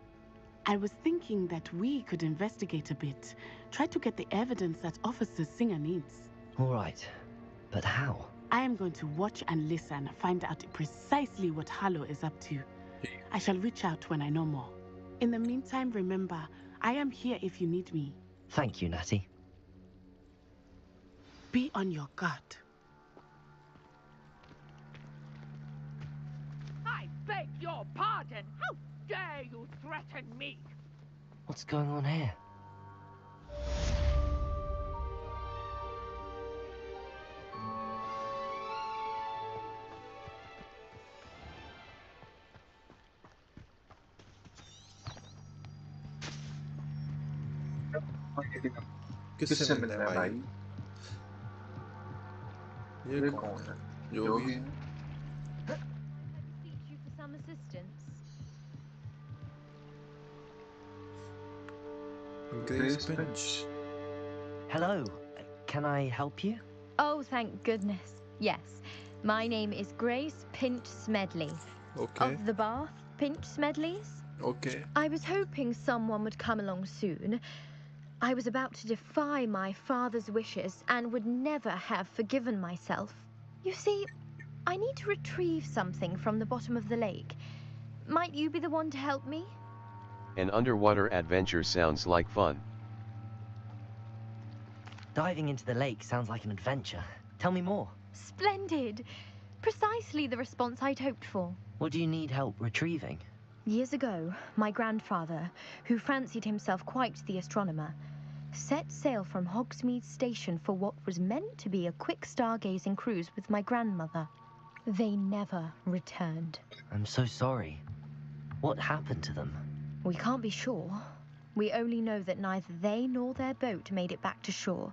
I was thinking that we could investigate a bit, try to get the evidence that Officer Singer needs. All right, but how? I am going to watch and listen, find out precisely what Harlow is up to. I shall reach out when I know more. In the meantime, remember, I am here if you need me. Thank you, Natty. Be on your guard. I beg your pardon. How dare you threaten me? What's going on here? किससे मिलना है भाई? ये कौन है? जो भी है? Beseech you for some assistance. Grace Pinch. Hello. Can I help you? Oh, thank goodness. Yes. My name is Grace Pinch Smedley. Okay. Of the Bath Pinch Smedleys. Okay. I was hoping someone would come along soon. I was about to defy my father's wishes and would never have forgiven myself. You see, I need to retrieve something from the bottom of the lake. Might you be the one to help me? An underwater adventure sounds like fun. Diving into the lake sounds like an adventure. Tell me more. Splendid! Precisely the response I'd hoped for. What do you need help retrieving? Years ago, my grandfather, who fancied himself quite the astronomer, set sail from Hogsmeade Station for what was meant to be a quick stargazing cruise with my grandmother. They never returned. I'm so sorry. What happened to them? We can't be sure. We only know that neither they nor their boat made it back to shore.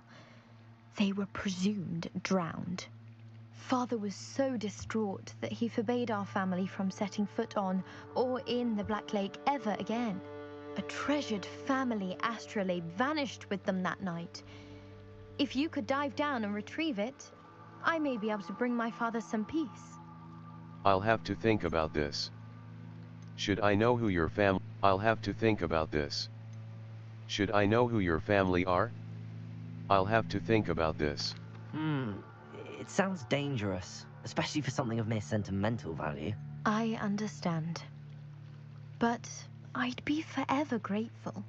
They were presumed drowned. Father was so distraught that he forbade our family from setting foot on or in the Black Lake ever again. A treasured family astrolabe vanished with them that night. If you could dive down and retrieve it, I may be able to bring my father some peace. I'll have to think about this. Should I know who your family? I'll have to think about this. Should I know who your family are? I'll have to think about this. It sounds dangerous, especially for something of mere sentimental value. I understand. But I'd be forever grateful.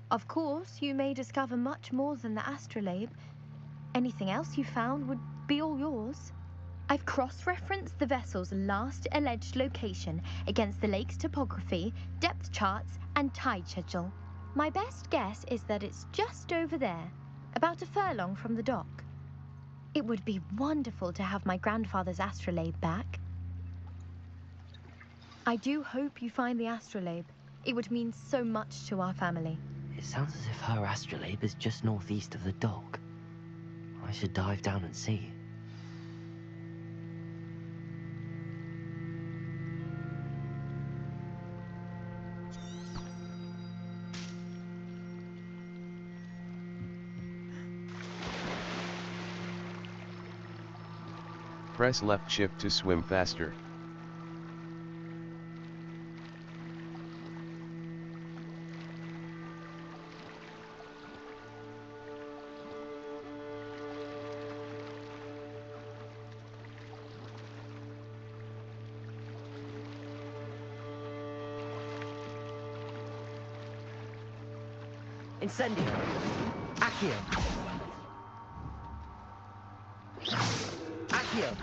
Of course, you may discover much more than the astrolabe. Anything else you found would be all yours. I've cross-referenced the vessel's last alleged location against the lake's topography, depth charts, and tide schedule. My best guess is that it's just over there, about a furlong from the dock. It would be wonderful to have my grandfather's astrolabe back. I do hope you find the astrolabe. It would mean so much to our family. It sounds as if her astrolabe is just northeast of the dock. I should dive down and see. Press left shift to swim faster. Incendio! Accio! Accio!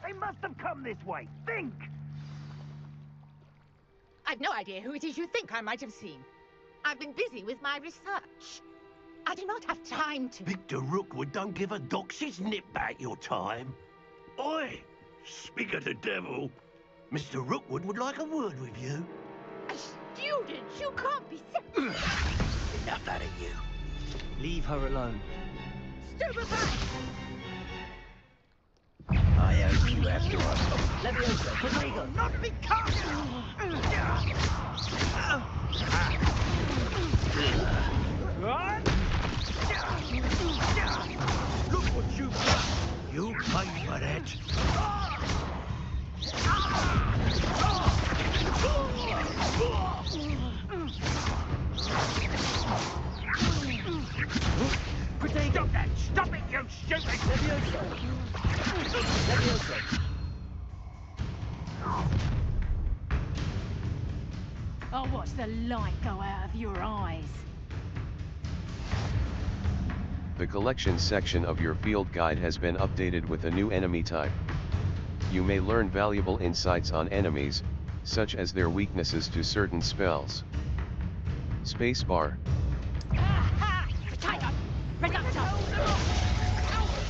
They must have come this way. Think! I've no idea who it is you think I might have seen. I've been busy with my research. I do not have time to... Victor Rookwood don't give a doxy's nip back your time. Oi! Speak of the devil. Mr. Rookwood would like a word with you. A student? You can't be... Enough out of you. Leave her alone. I hope you have your Leviosa, Rodrigo! not become. Look what you've done. You pay for that. Stop that! Stop it, you stupid! Leviosa! I'll watch the light go out of your eyes. The collections section of your field guide has been updated with a new enemy type. You may learn valuable insights on enemies, such as their weaknesses to certain spells. Spacebar.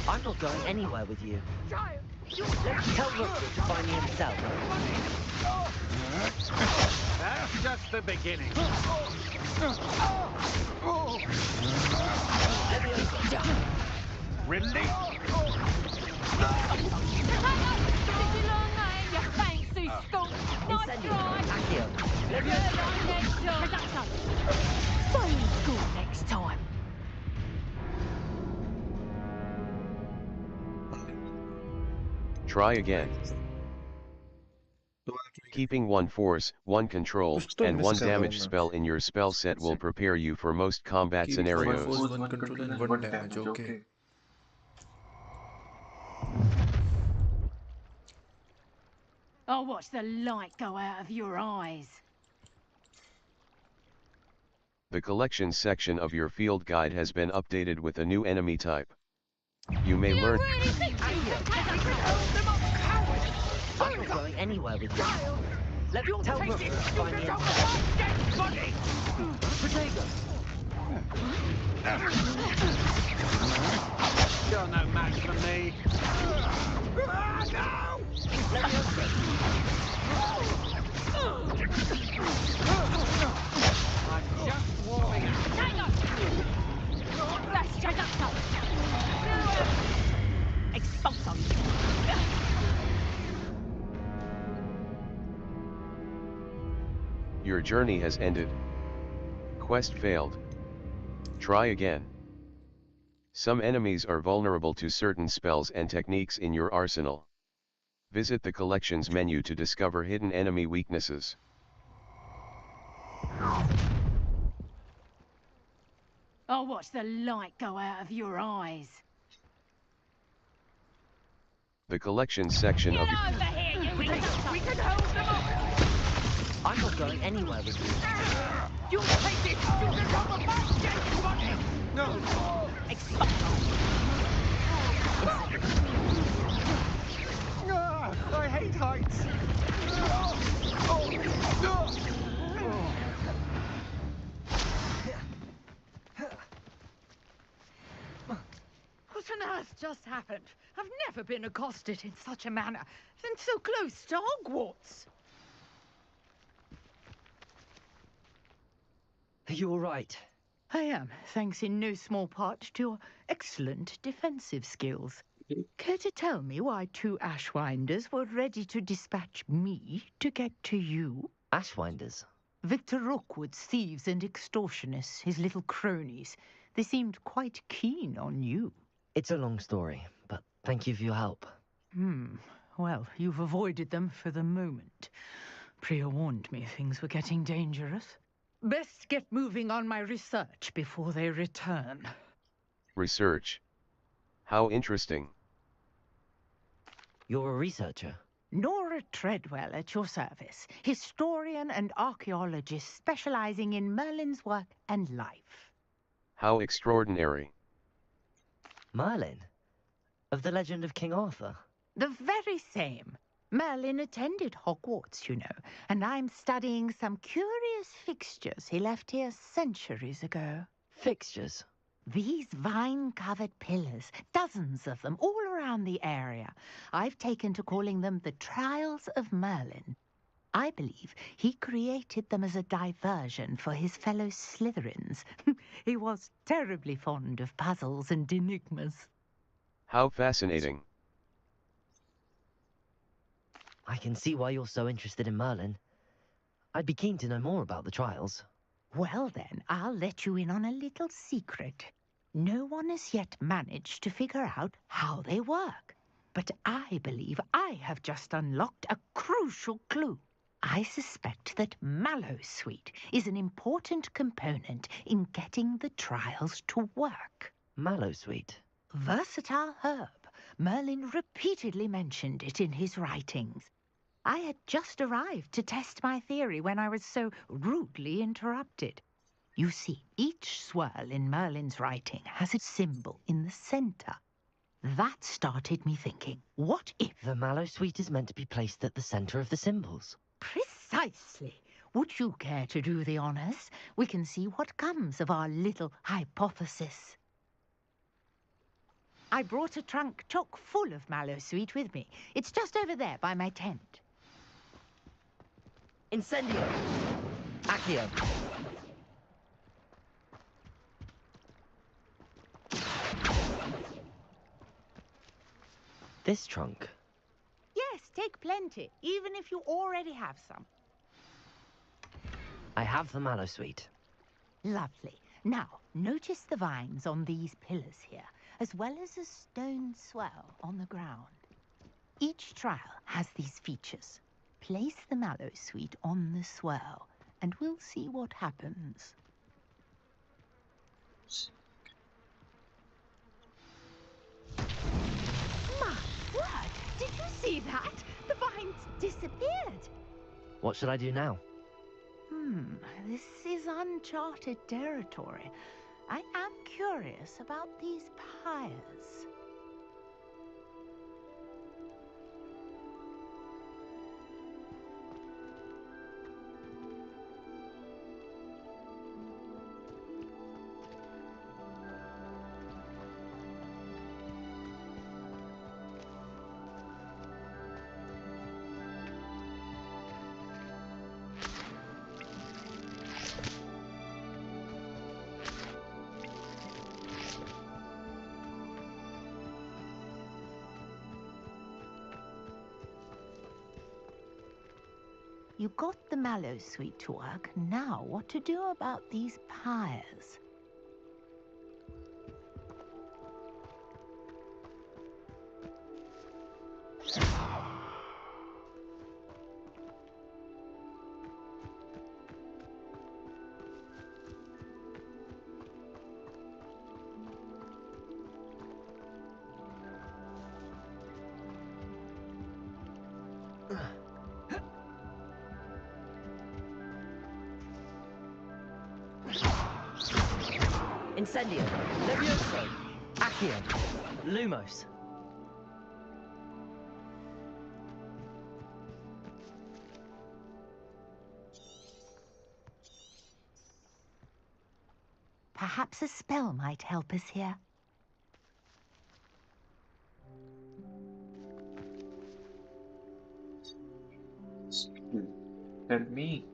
I'm not going anywhere with you. Tell Rookwood to find me himself. That's just the beginning. Release. School next time. Try again. Keeping one force, one control, and one damage spell in your spell set will prepare you for most combat Keep scenarios. 1 force, 1 control and 1 damage, okay. I'll watch the light go out of your eyes. The collections section of your field guide has been updated with a new enemy type. You may learn. I'm not going anywhere with you. Tell Rookwood to find me himself. Protego! You're no match for me. I'm just warming up. Expulso. Your journey has ended. Quest failed. Try again. Some enemies are vulnerable to certain spells and techniques in your arsenal. Visit the collections menu to discover hidden enemy weaknesses. I'll watch the light go out of your eyes. The collections section of your... Over here, you we can hold them up. I'm not going anywhere with you. You take it. You can come back, James Bonnet. No. I hate heights. What on earth just happened? I've never been accosted in such a manner, and so close to Hogwarts. Are you all right? I am, thanks in no small part to your excellent defensive skills. Care to tell me why 2 Ashwinders were ready to dispatch me to get to you? Ashwinders? Victor Rookwood's thieves and extortionists, his little cronies. They seemed quite keen on you. It's a long story, but thank you for your help. Well, you've avoided them for the moment. Priya warned me things were getting dangerous. Best get moving on my research before they return. Research. How interesting. You're a researcher? Nora Treadwell at your service, historian and archaeologist specializing in Merlin's work and life. How extraordinary. Merlin? Of the legend of King Arthur? The very same. Merlin attended Hogwarts, you know, and I'm studying some curious fixtures he left here centuries ago. Fixtures? These vine-covered pillars, dozens of them, all around the area. I've taken to calling them the Trials of Merlin. I believe he created them as a diversion for his fellow Slytherins. He was terribly fond of puzzles and enigmas. How fascinating. I can see why you're so interested in Merlin. I'd be keen to know more about the trials. Well then, I'll let you in on a little secret. No one has yet managed to figure out how they work. But I believe I have just unlocked a crucial clue. I suspect that Mallowsweet is an important component in getting the trials to work. Mallowsweet? Versatile herb. Merlin repeatedly mentioned it in his writings. I had just arrived to test my theory when I was so rudely interrupted. You see, each swirl in Merlin's writing has a symbol in the center. That started me thinking, what if... The Mallowsweet is meant to be placed at the center of the symbols. Precisely. Would you care to do the honors? We can see what comes of our little hypothesis. I brought a trunk chock full of Mallowsweet with me. It's just over there by my tent. Incendio! Accio! This trunk? Yes, take plenty, even if you already have some. I have the Mallowsweet. Lovely. Now, notice the vines on these pillars here, as well as a stone swell on the ground. Each trial has these features. Place the Mallowsweet on the swirl, and we'll see what happens. My word! Did you see that? The vines disappeared. What should I do now? This is uncharted territory. I am curious about these pyres. You got the Mallowsweet to work. Now, what to do about these pyres? Incendio! Levioso! Accio! Lumos! Perhaps a spell might help us here. Help me.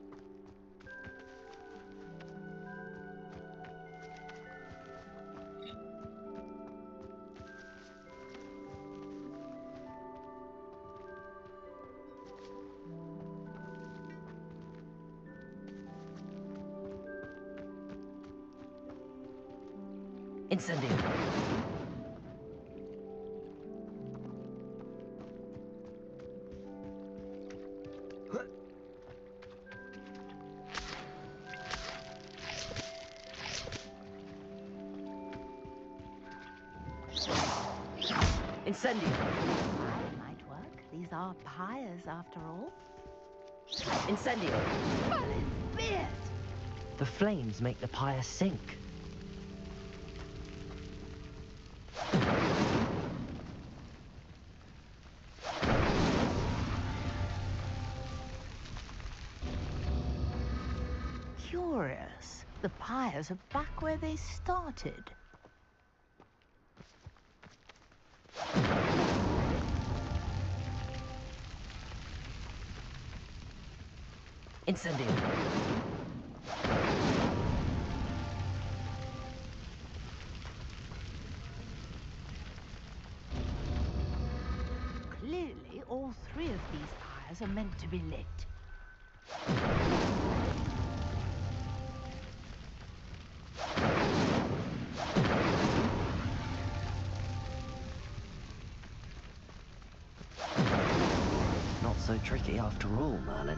Incendio! Incendio! That might work. These are pyres, after all. Incendio! Merlin's beard! The flames make the pyre sink. Curious. The pyres are back where they started. Incendio. Clearly, all three of these fires are meant to be lit. Not so tricky after all, Merlin.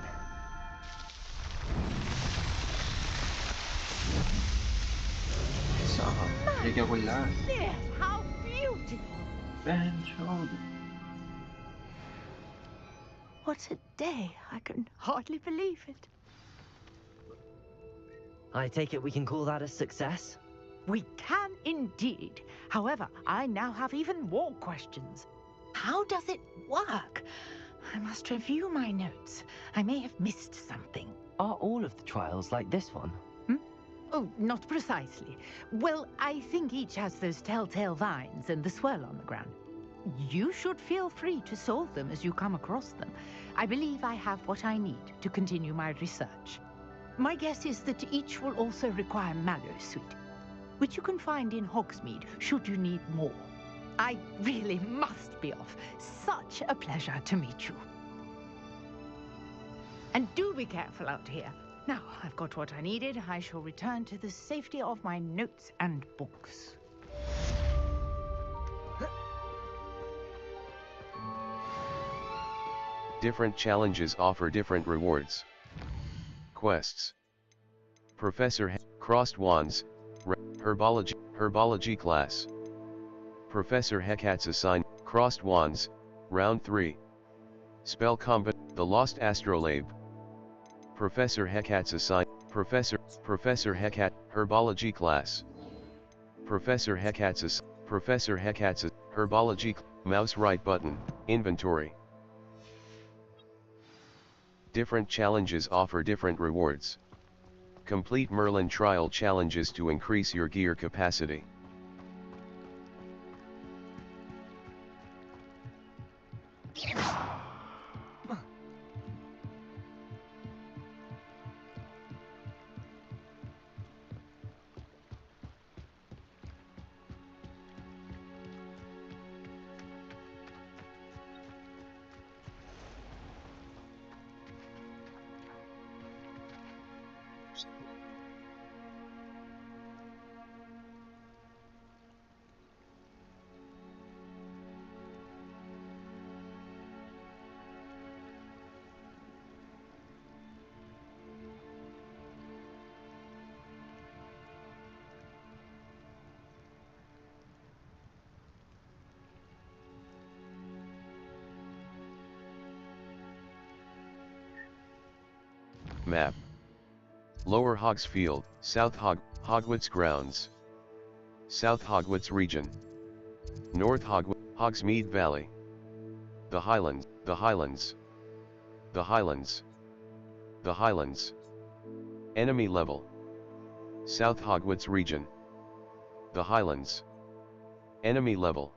ये क्या कोई लाश? Yes, how beautiful! What a day! I can hardly believe it. I take it we can call that a success? We can indeed. However, I now have even more questions. How does it work? I must review my notes. I may have missed something. Are all of the trials like this one? Oh, not precisely. Well, I think each has those telltale vines and the swirl on the ground. You should feel free to solve them as you come across them. I believe I have what I need to continue my research. My guess is that each will also require Mallow Sweet, which you can find in Hogsmeade should you need more. I really must be off. Such a pleasure to meet you. And do be careful out here. Now, I've got what I needed. I shall return to the safety of my notes and books. Different challenges offer different rewards. Quests. Professor Crossed Wands, Herbology class. Professor Hecat's assigned, Crossed Wands, Round 3. Spell combat, The Lost Astrolabe. Professor Hecat's assigned, Professor Hecat, Herbology class. Professor Hecat's Herbology, mouse right button, inventory. Different challenges offer different rewards. Complete Merlin trial challenges to increase your gear capacity. Map. Lower Hogsfield, South Hogwarts Grounds. South Hogwarts Region. North Hogsmeade Valley. The Highlands, the Highlands. The Highlands. The Highlands. Enemy level. South Hogwarts Region. The Highlands. Enemy level.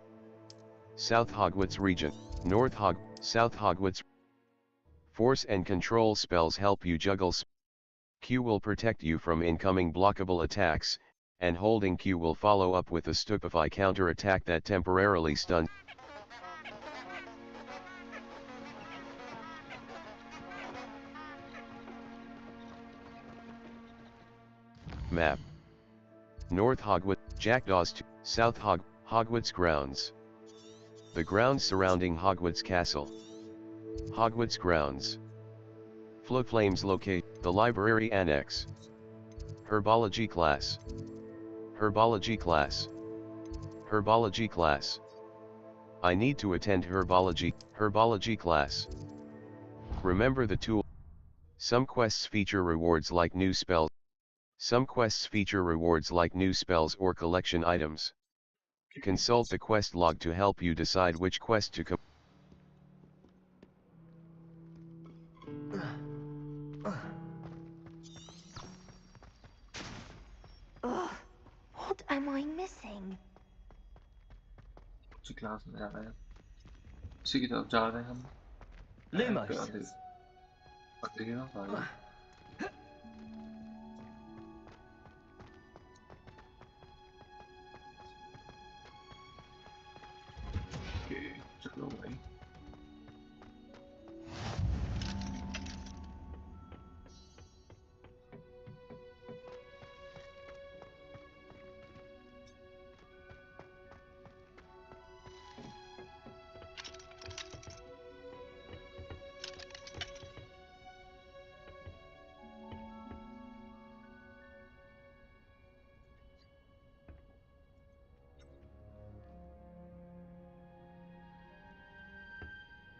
South Hogwarts Region, South Hogwarts. Force and control spells help you juggle. Q will protect you from incoming blockable attacks, and holding Q will follow up with a stupefy counter attack that temporarily stuns. Map. North Hogwarts, Jackdaws 2, South Hogwarts Grounds. The grounds surrounding Hogwarts Castle. Hogwarts Grounds. Flames locate, the library annex. Herbology class. Herbology class. Herbology class. I need to attend Herbology class. Remember the tool. Some quests feature rewards like new spells. Some quests feature rewards like new spells or collection items. Consult the quest log to help you decide which quest to complete. What am I missing? उसी class में जा रहे हैं, उसी की तरफ जा रहे हैं हम। Lumos. अगली ना भाई।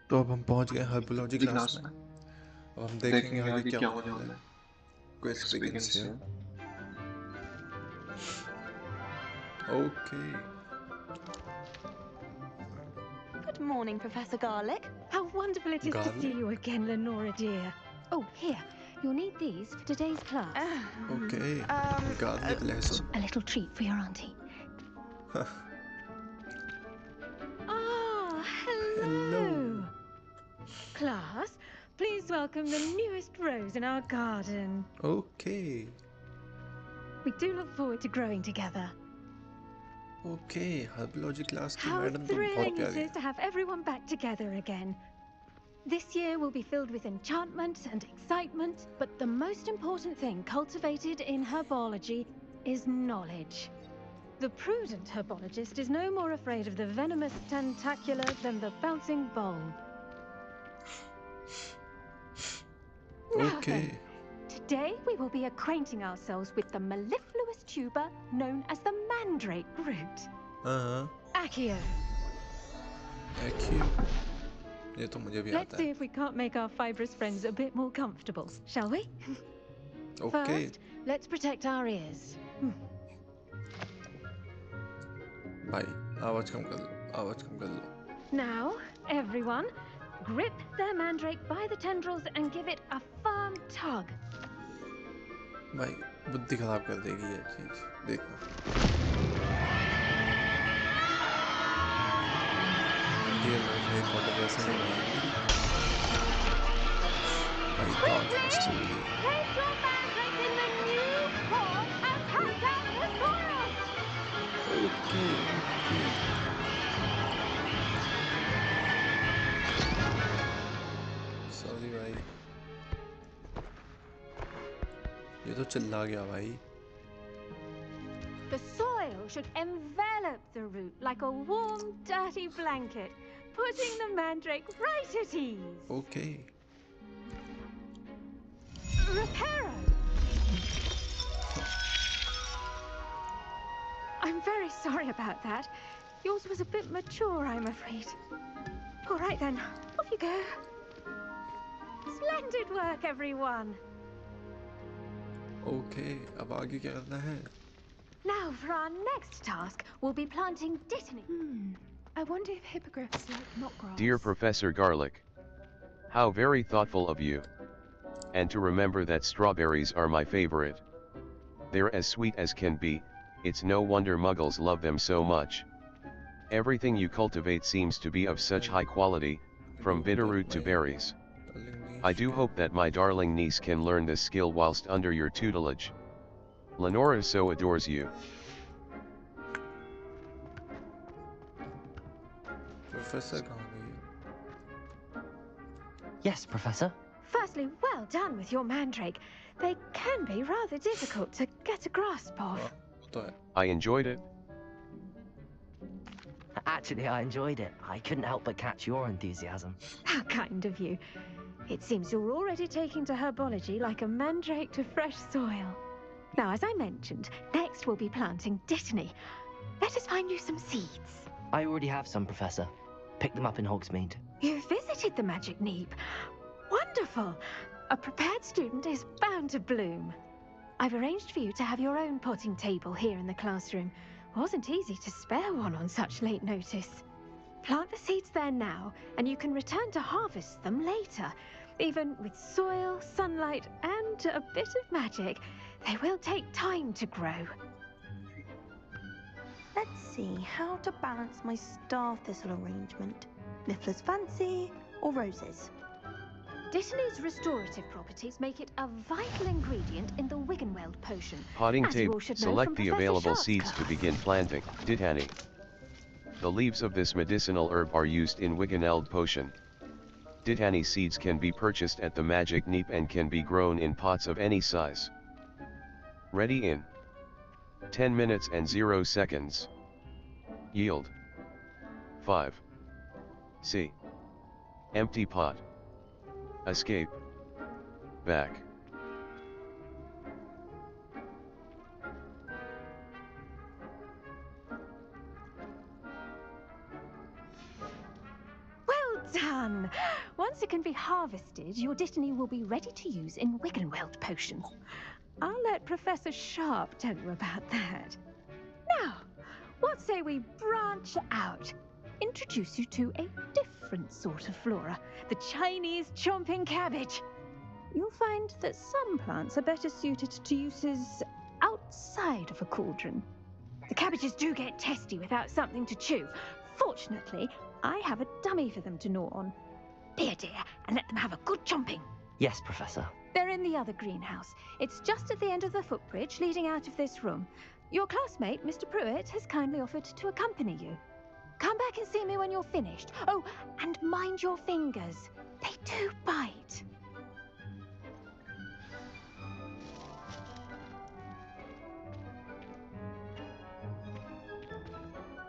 तो अब हम पहुंच गए हर्बोलॉजी क्लास में। अब हम देखेंगे आगे क्या होने वाला है। Quest begins here. Okay. Good morning, Professor Garlick. How wonderful it is to see you again, Lenora dear. Oh, here. You'll need these for today's class. Okay. Garlic lesson. A little treat for your auntie. Ah, hello. Class, please welcome the newest rose in our garden. Okay. We do look forward to growing together. Okay, herbology class की How madam तो बहुत thrilling प्यारी it है। is to have everyone back together again. This year will be filled with enchantment and excitement, but the most important thing cultivated in herbology is knowledge. The prudent herbologist is no more afraid of the venomous tentacular than the bouncing bulb. Now Okay. then, today we will be acquainting ourselves with the mellifluous tuber known as the mandrake root. Accio. Accio. ये तो मुझे भी Let's आता see है। if we can't make our fibrous friends a bit more comfortable, shall we? Okay. First, let's protect our ears. भाई आवाज कम कर लो, आवाज कम कर लो। Now, everyone, grip their mandrake by the tendrils and give it a firm tug. भाई बुद्धि खराब कर देगी ये चीज, देखना। रियल लाइफ में रिकॉर्डर वैसे नहीं बनाएंगे। भाई बहुत मस्त होगी। Place your mandrake in the new pot and tug down the soil. Okay, okay. Sorry भाई। ये तो चिल्ला गया भाई। The soil should envelop the root like a warm, dirty blanket, putting the mandrake right at ease. Okay. Reparo! I'm very sorry about that. Yours was a bit mature, I'm afraid. All right then, off you go. Splendid work, everyone. Okay, अब आगे क्या करना है? Now for our next task, we'll be planting dittany. I wonder if hippogriffs like knotgrass. Dear Professor Garlic, how very thoughtful of you. And to remember that strawberries are my favorite. They're as sweet as can be, it's no wonder muggles love them so much. Everything you cultivate seems to be of such high quality, from bitterroot to berries. I do hope that my darling niece can learn this skill whilst under your tutelage. Lenora so adores you. Professor कहाँ गई? Yes, Professor. Firstly, well done with your mandrake. They can be rather difficult to get a grasp of. I enjoyed it. Actually, I enjoyed it. I couldn't help but catch your enthusiasm. How kind of you. It seems you're already taking to herbology like a mandrake to fresh soil. Now, as I mentioned, next we'll be planting dittany. Let us find you some seeds. I already have some, Professor. Picked them up in Hogsmeade. You visited the Magic Neep. Wonderful! A prepared student is bound to bloom. I've arranged for you to have your own potting table here in the classroom. Wasn't easy to spare one on such late notice. Plant the seeds there now, and you can return to harvest them later. Even with soil, sunlight, and a bit of magic, they will take time to grow. Let's see how to balance my star thistle arrangement. Niffler's fancy or roses? Dittany's restorative properties make it a vital ingredient in the Wiggenweld potion. Potting as you all table. should know Select from the Professor available Sharp's seeds class. to begin planting. Dittany. The leaves of this medicinal herb are used in Wiggenweld potion. Dittany seeds can be purchased at the Magic Neep and can be grown in pots of any size. Ready in 10 minutes and 0 seconds. Yield 5. C. Empty pot. Escape. Back. Well done! done. Once it can be harvested, your Dittany will be ready to use in Wiggenweld potions. I'll let Professor Sharp tell you about that. Now, what say we branch out? Introduce you to a different sort of flora, the Chinese chomping cabbage. You'll find that some plants are better suited to uses outside of a cauldron. The cabbages do get testy without something to chew. Fortunately, I have a dummy for them to gnaw on. Be a dear and let them have a good chomping. Yes, Professor. They're in the other greenhouse. It's just at the end of the footbridge leading out of this room. Your classmate, Mr. Pruitt, has kindly offered to accompany you. Come back and see me when you're finished. Oh, and mind your fingers. They do bite.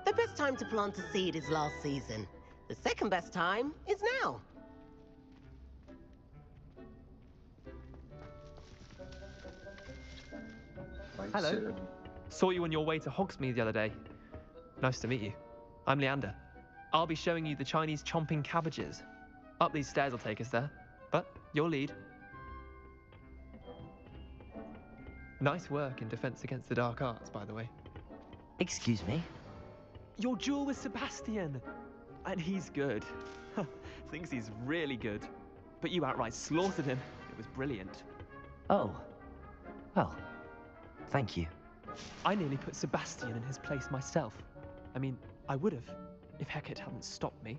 The best time to plant a seed is last season. The second best time is now. Hello. Saw you on your way to Hogsmeade the other day. Nice to meet you. I'm Leander. I'll be showing you the Chinese chomping cabbages. Up these stairs will take us there, but your lead. Nice work in Defense Against the Dark Arts, by the way. Excuse me? Your duel with Sebastian! And he's good. Thinks he's really good. But you outright slaughtered him. It was brilliant. Oh. Well, thank you. I nearly put Sebastian in his place myself. I mean, I would have, if Hecate hadn't stopped me.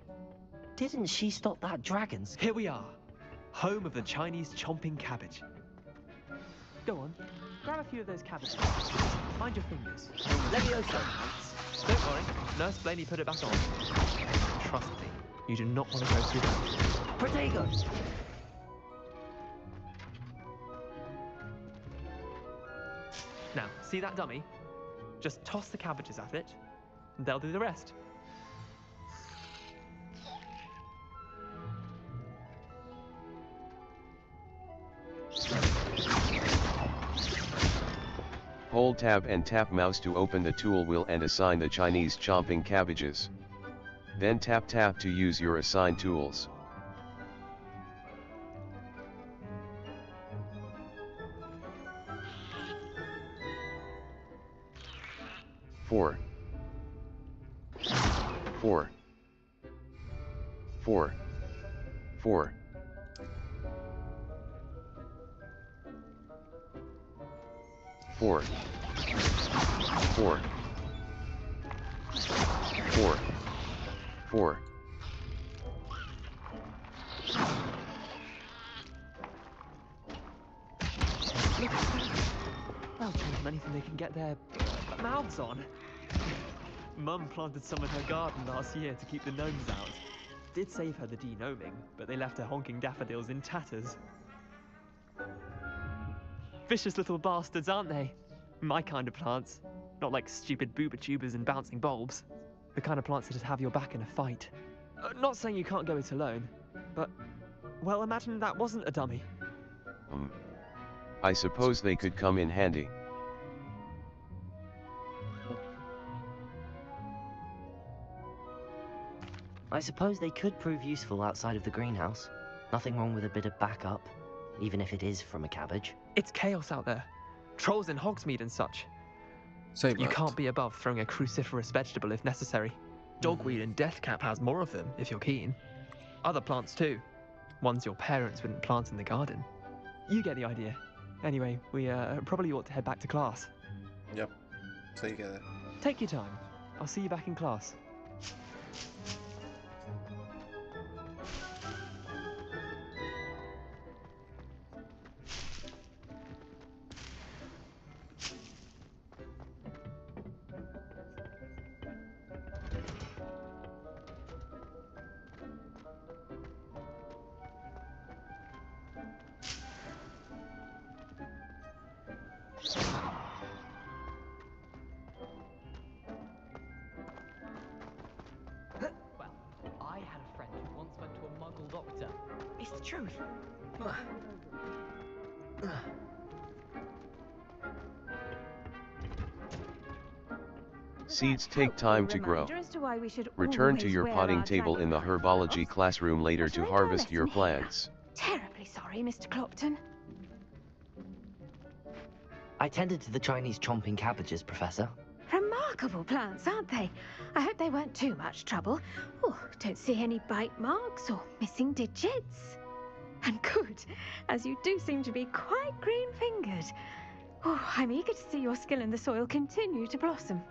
Didn't she stop that dragon's? Here we are, home of the Chinese chomping cabbage. Go on, grab a few of those cabbages. Mind your fingers. Leviosa. Don't worry, Nurse Blaney put it back on. Trust me, you do not want to go through that. Protego. Now, see that dummy? Just toss the cabbages at it, and they'll do the rest. Hold tab and tap mouse to open the tool wheel and assign the Chinese chomping cabbages. Then tap to use your assigned tools. Four. Four. Four. Four. Four. Four. Four. Four. They'll change them anything they can get their mouths on. Mum planted some in her garden last year to keep the gnomes out. Did save her the de-gnoming, but they left her honking daffodils in tatters. Vicious little bastards, aren't they? My kind of plants. Not like stupid booba tubers and bouncing bulbs. The kind of plants that just have your back in a fight. Not saying you can't go it alone, but, well, imagine that wasn't a dummy. I suppose they could come in handy. I suppose they could prove useful outside of the greenhouse. Nothing wrong with a bit of backup, even if it is from a cabbage. It's chaos out there. Trolls in Hogsmeade and such. Same. You can't be above throwing a cruciferous vegetable if necessary. Dogweed and deathcap has more of them, if you're keen. Other plants too. Ones your parents wouldn't plant in the garden. You get the idea. Anyway, we probably ought to head back to class. Yep. So you get it. Take your time. I'll see you back in class. It's the truth. Seeds take time to grow. Return to your potting table in the herbology classroom later to harvest your plants. Terribly sorry, Mr. Clopton. I tended to the Chinese chomping cabbages, Professor. Remarkable plants, aren't they? I hope they weren't too much trouble. Oh, don't see any bite marks or missing digits. And good, as you do seem to be quite green-fingered. Oh, I'm eager to see your skill in the soil continue to blossom.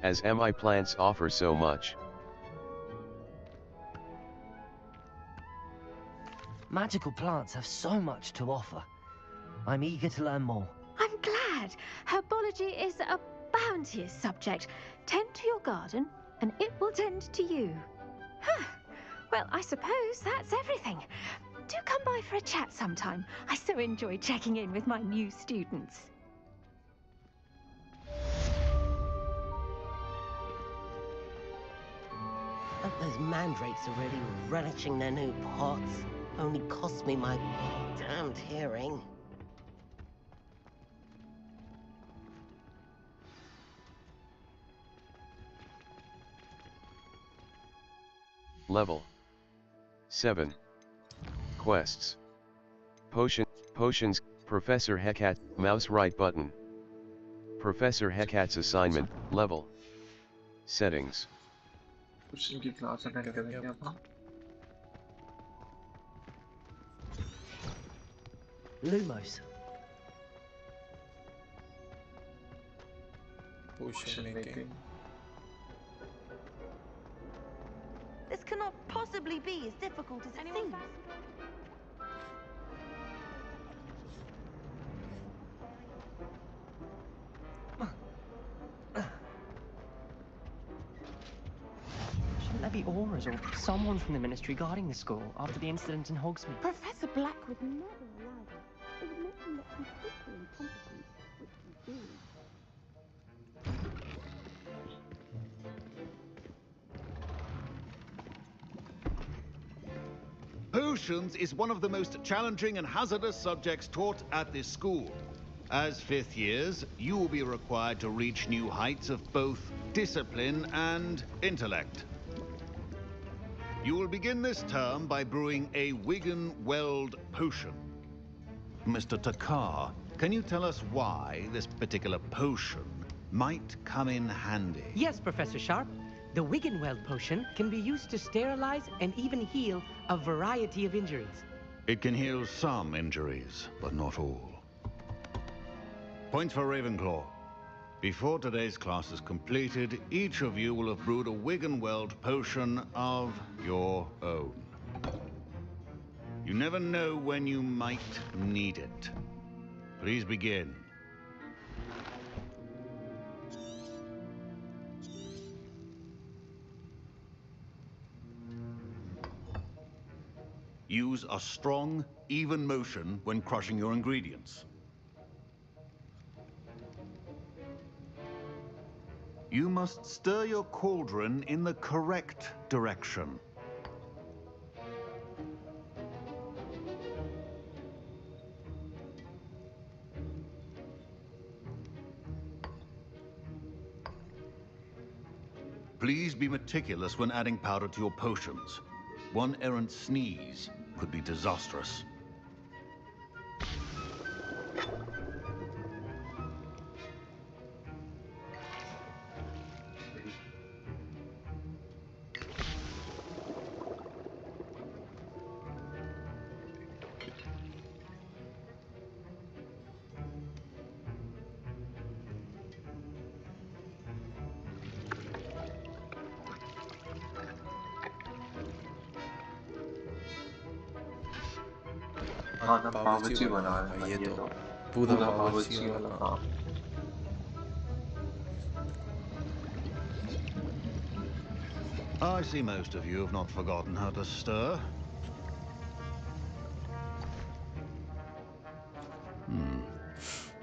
As MI plants offer so much. Magical plants have so much to offer. I'm eager to learn more. I'm glad. Herbology is a bounteous subject. Tend to your garden, and it will tend to you. Huh. Well, I suppose that's everything. Do come by for a chat sometime. I so enjoy checking in with my new students. Those mandrakes are really relishing their new pots. Only cost me my damned hearing. Level 7. Quests. Potions. Professor Hecat. Mouse right button. Professor Hecat's assignment. Level. Settings. Question की class attend करेंगे अपन. Lumos. Potion making. This cannot possibly be as difficult as it seems. Shouldn't there be auras or someone from the Ministry guarding the school after the incident in Hogsmeade? Professor Black would never allow this. It would make him look completely incompetent, which he is. Potions is one of the most challenging and hazardous subjects taught at this school. As fifth years, you will be required to reach new heights of both discipline and intellect. You will begin this term by brewing a Wigan Weld potion. Mr. Takar, can you tell us why this particular potion might come in handy? Yes, Professor Sharp. The Wiggenweld potion can be used to sterilize and even heal a variety of injuries. It can heal some injuries, but not all. Points for Ravenclaw. Before today's class is completed, each of you will have brewed a Wiggenweld potion of your own. You never know when you might need it. Please begin. Use a strong, even motion when crushing your ingredients. You must stir your cauldron in the correct direction. Please be meticulous when adding powder to your potions. One errant sneeze could be disastrous. खाना पावची बना रहे हैं ये तो पूरा पावची वाला काम. I see most of you have not forgotten how to stir.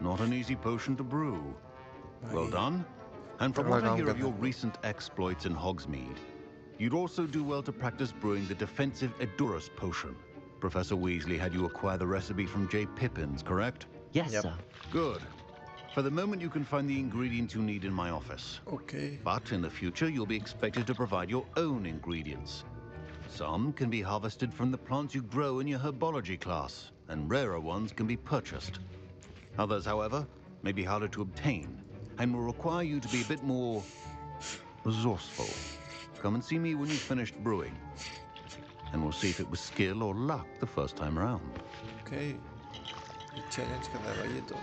Not an easy potion to brew. Well done. And from what I hear of your recent exploits in Hogsmeade, you'd also do well to practice brewing the defensive Edurus potion. Professor Weasley had you acquire the recipe from J. Pippins, correct? Yes, sir. Good. For the moment, you can find the ingredients you need in my office. Okay. But in the future, you'll be expected to provide your own ingredients. Some can be harvested from the plants you grow in your herbology class, and rarer ones can be purchased. Others, however, may be harder to obtain, and will require you to be a bit more resourceful. Come and see me when you've finished brewing, and we'll see if it was skill or luck the first time around. Okay. ये challenge करना है भाई ये तो.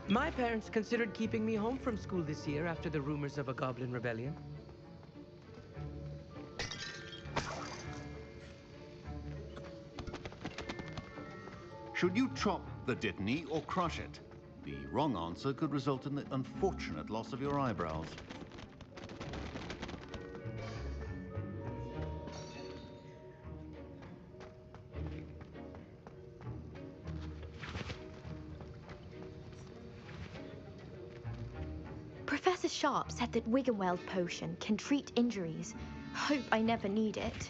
My parents considered keeping me home from school this year after the rumors of a goblin rebellion. Should you chop the dittany or crush it? The wrong answer could result in the unfortunate loss of your eyebrows. Professor Sharp said that Wiggenweld potion can treat injuries. Hope I never need it.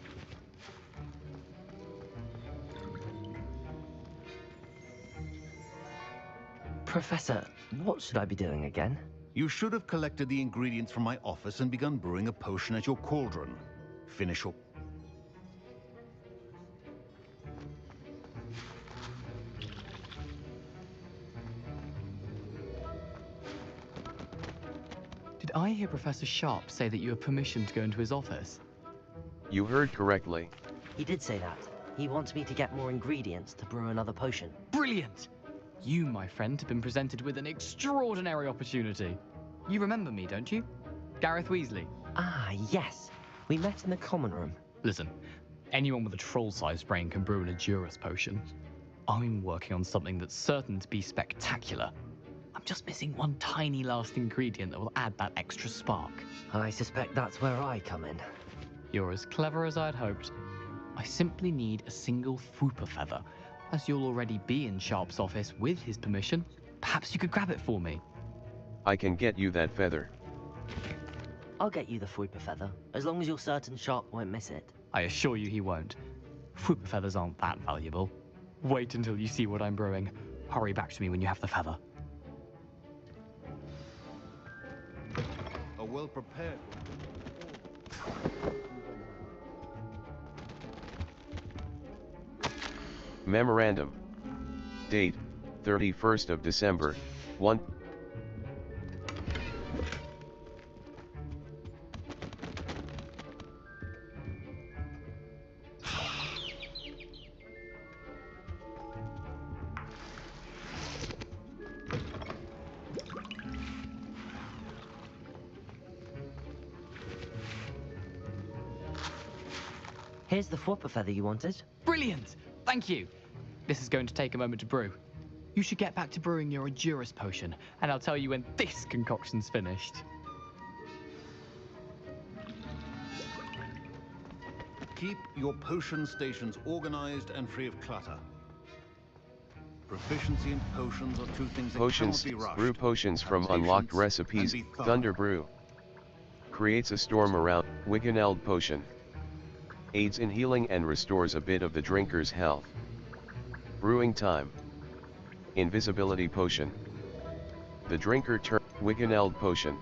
Professor, what should I be doing again? You should have collected the ingredients from my office and begun brewing a potion at your cauldron. Finish your... Did I hear Professor Sharp say that you have permission to go into his office? You heard correctly. He did say that. He wants me to get more ingredients to brew another potion. Brilliant! You, my friend, have been presented with an extraordinary opportunity. You remember me, don't you? Gareth Weasley. Ah, yes. We met in the common room. Listen, anyone with a troll-sized brain can brew an Edurus potion. I'm working on something that's certain to be spectacular. I'm just missing one tiny last ingredient that will add that extra spark. I suspect that's where I come in. You're as clever as I'd hoped. I simply need a single Fwooper feather. As you'll already be in Sharp's office with his permission, perhaps you could grab it for me. I can get you that feather. I'll get you the Fwooper feather, as long as you're certain Sharp won't miss it. I assure you he won't. Fwooper feathers aren't that valuable. Wait until you see what I'm brewing. Hurry back to me when you have the feather. A well-prepared... Memorandum. Date, 31st of December, 1. Here's the Fwooper feather you wanted. Brilliant! Thank you! This is going to take a moment to brew. You should get back to brewing your Edurus potion, and I'll tell you when this concoction's finished. Keep your potion stations organized and free of clutter. Proficiency in potions are two things that Potions. cannot be rushed. Brew potions from Have unlocked patience recipes. and be thorough. Thunder Brew. Creates a storm around. Wiggenweld potion. Aids in healing and restores a bit of the drinker's health. Brewing time. Invisibility potion. The drinker turn. Wiggenweld potion.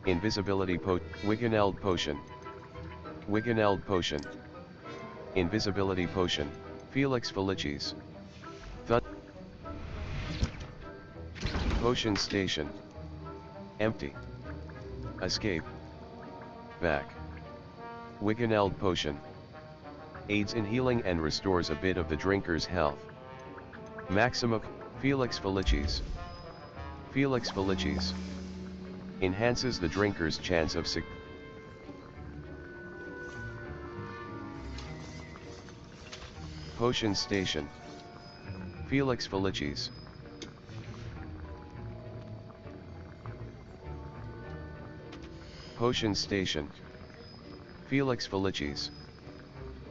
Invisibility Wiggenweld potion. Wiggenweld potion. Invisibility potion. Felix Felicis. Potion station. Empty. Escape. Back. Wiggenweld potion. Aids in healing and restores a bit of the drinker's health. Maximum. Felix Felicis. Felix Felicis. Enhances the drinker's chance of Potion station. Felix Felicis. Potion station. Felix Felicis.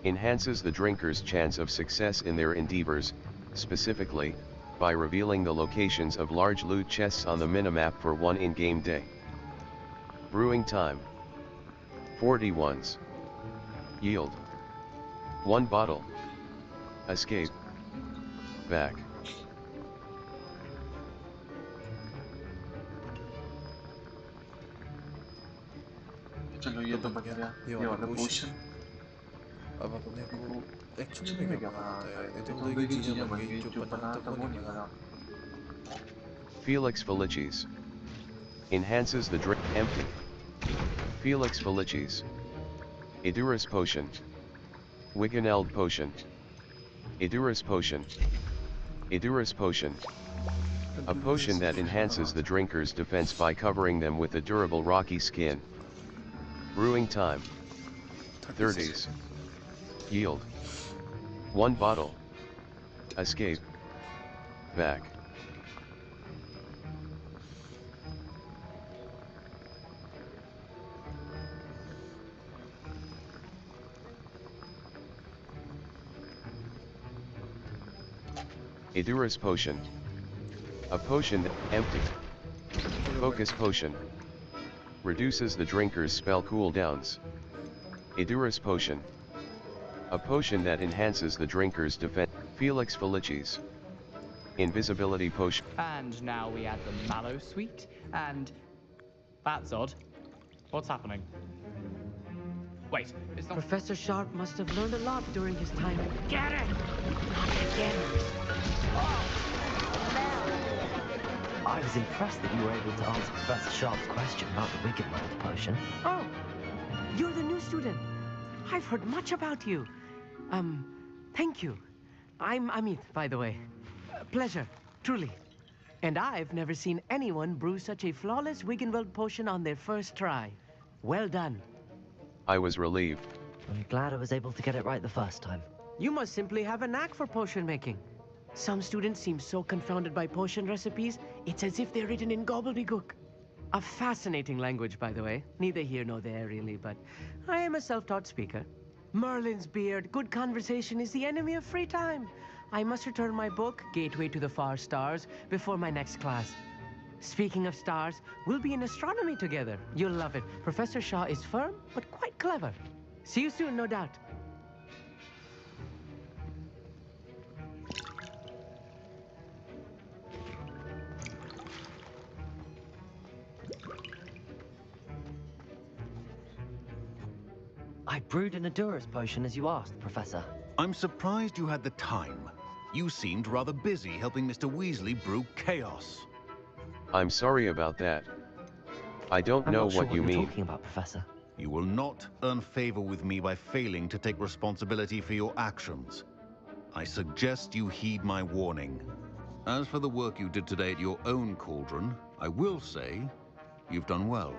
Enhances the drinker's chance of success in their endeavors, specifically, by revealing the locations of large loot chests on the minimap for one in-game day. Brewing time. 40 ones. Yield. 1 bottle. Escape. back. चलो ये तो बन गया ये वाला पोशन। अब अपने को एक्चुअली एक्चुअली में में क्या क्या बनाना बनाना था था यार? यार? ये ये तो तो उधर उधर की की चीजें चीजें बन बन गई, गई, जो जो बनाना बनाना था था वो वो नहीं नहीं बना। बना। Felix Felicis. Enhances the drink. Empty. Felix Felicis. Idurus Potion. Wiggeneld Potion. Idurus Potion. Idurus Potion. A potion that enhances the drinker's defense by covering them with a durable rocky skin. Brewing time. 30s. Yield. 1 bottle. Escape. Back. Idurus Potion. A potion that empty. Focus Potion. Reduces the drinker's spell cooldowns. Idurus Potion. A potion that enhances the drinker's defense. Felix Felicis. Invisibility Potion. And now we add the Mallow Suite, and... That's odd. What's happening? Wait, it's not... Professor Sharp must have learned a lot during his time. Get it! Not again. I was impressed that you were able to answer Professor Sharp's question about the Wiggenweld potion. Oh, you're the new student. I've heard much about you. Thank you. I'm Amit, by the way. Pleasure, truly. And I've never seen anyone brew such a flawless Wiggenweld potion on their first try. Well done. I was relieved. I'm glad I was able to get it right the first time. You must simply have a knack for potion making. Some students seem so confounded by potion recipes, it's as if they're written in gobbledygook. A fascinating language, by the way. Neither here nor there, really, but I am a self-taught speaker. Merlin's beard, good conversation is the enemy of free time. I must return my book, Gateway to the Far Stars, before my next class. Speaking of stars, we'll be in astronomy together. You'll love it. Professor Shaw is firm, but quite clever. See you soon, no doubt. I brewed an Adurus potion as you asked, Professor. I'm surprised you had the time. You seemed rather busy helping Mr. Weasley brew chaos. I'm sorry about that. I don't know what you mean. Talking about, Professor. You will not earn favor with me by failing to take responsibility for your actions. I suggest you heed my warning. As for the work you did today at your own cauldron, I will say you've done well.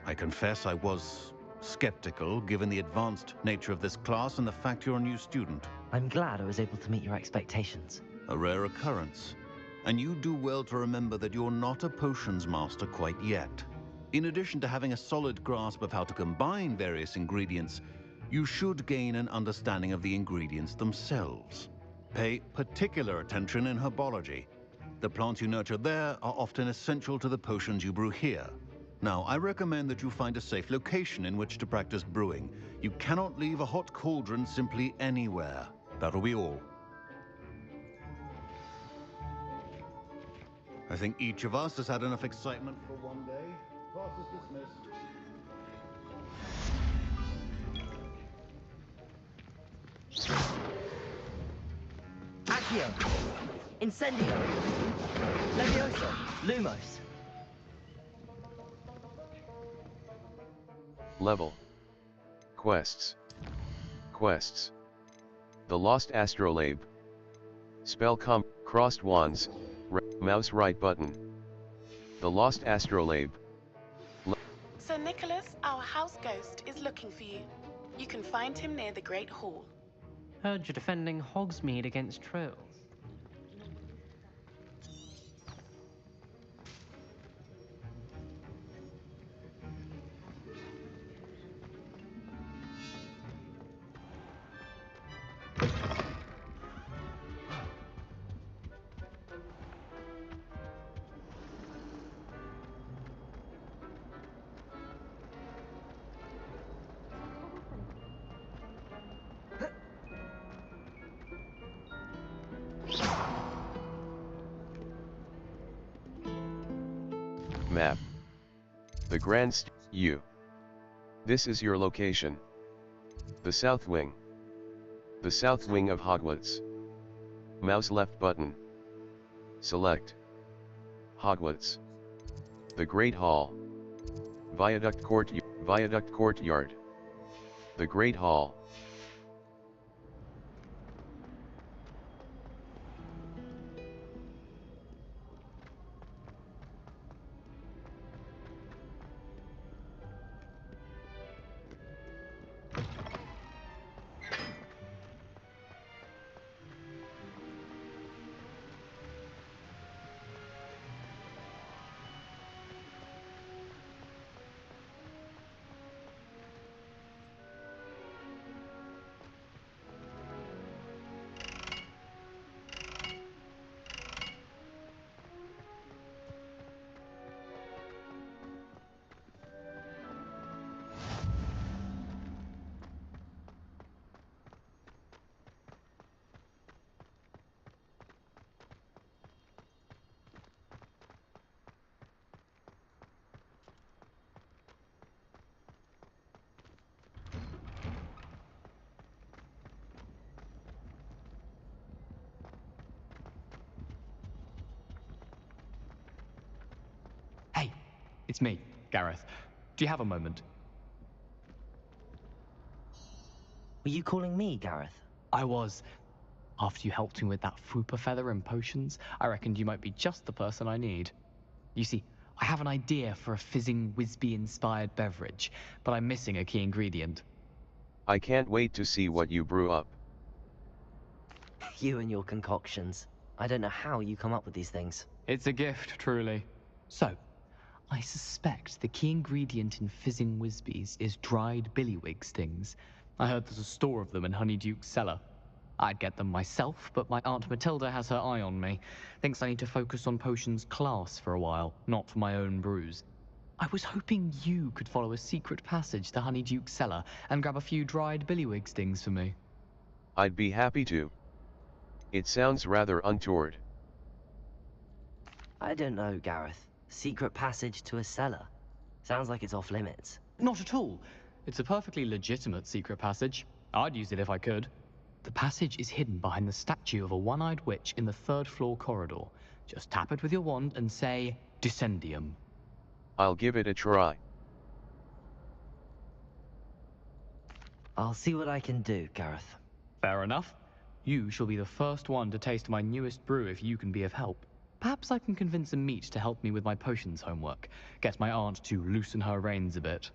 I confess I was skeptical, given the advanced nature of this class and the fact you're a new student. I'm glad I was able to meet your expectations. A rare occurrence. And you do well to remember that you're not a potions master quite yet. In addition to having a solid grasp of how to combine various ingredients, you should gain an understanding of the ingredients themselves. Pay particular attention in herbology. The plants you nurture there are often essential to the potions you brew here. Now, I recommend that you find a safe location in which to practice brewing. You cannot leave a hot cauldron simply anywhere. That'll be all. I think each of us has had enough excitement for one day. Class is dismissed. Accio! Incendio! Levioso! Lumos! Level. Quests. Quests. The Lost Astrolabe. Spell comp. Crossed wands. Mouse right button. The Lost Astrolabe. Sir Nicholas, our house ghost, is looking for you. You can find him near the Great Hall. Heard you're defending Hogsmeade against trolls. Map. The Grand U. This is your location. The South Wing. The South Wing of Hogwarts. Mouse left button. Select. Hogwarts. The Great Hall. Viaduct Courtyard. The Great Hall. Hey, it's me, Gareth. Do you have a moment? Were you calling me, Gareth? I was. After you helped me with that Fooper feather and potions, I reckoned you might be just the person I need. You see, I have an idea for a fizzing Whizbee-inspired beverage, but I'm missing a key ingredient. I can't wait to see what you brew up. You and your concoctions. I don't know how you come up with these things. It's a gift, truly. So, I suspect the key ingredient in fizzing Whizbees is dried billywig stings. I heard there's a store of them in Honeyduke's cellar. I'd get them myself, but my Aunt Matilda has her eye on me. Thinks I need to focus on potions class for a while, not for my own brews. I was hoping you could follow a secret passage to Honeyduke's cellar and grab a few dried billywig stings for me. I'd be happy to. It sounds rather untoward. I don't know, Gareth. Secret passage to a cellar. Sounds like it's off limits. Not at all. It's a perfectly legitimate secret passage. I'd use it if I could. The passage is hidden behind the statue of a one-eyed witch in the third-floor corridor. Just tap it with your wand and say, Descendium. I'll give it a try. I'll see what I can do, Gareth. Fair enough. You shall be the first one to taste my newest brew if you can be of help. Perhaps I can convince a meat to help me with my potions homework. Get my aunt to loosen her reins a bit.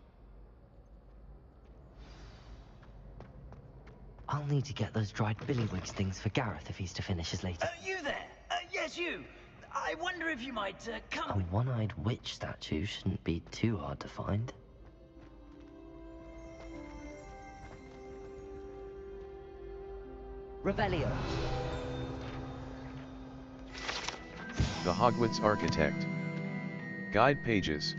I'll need to get those dried billywig stings for Gareth if he's to finish his latest. You there? Yes, you. I wonder if you might come. A one-eyed witch statue shouldn't be too hard to find. Revelio. The Hogwarts Architect. Guide pages.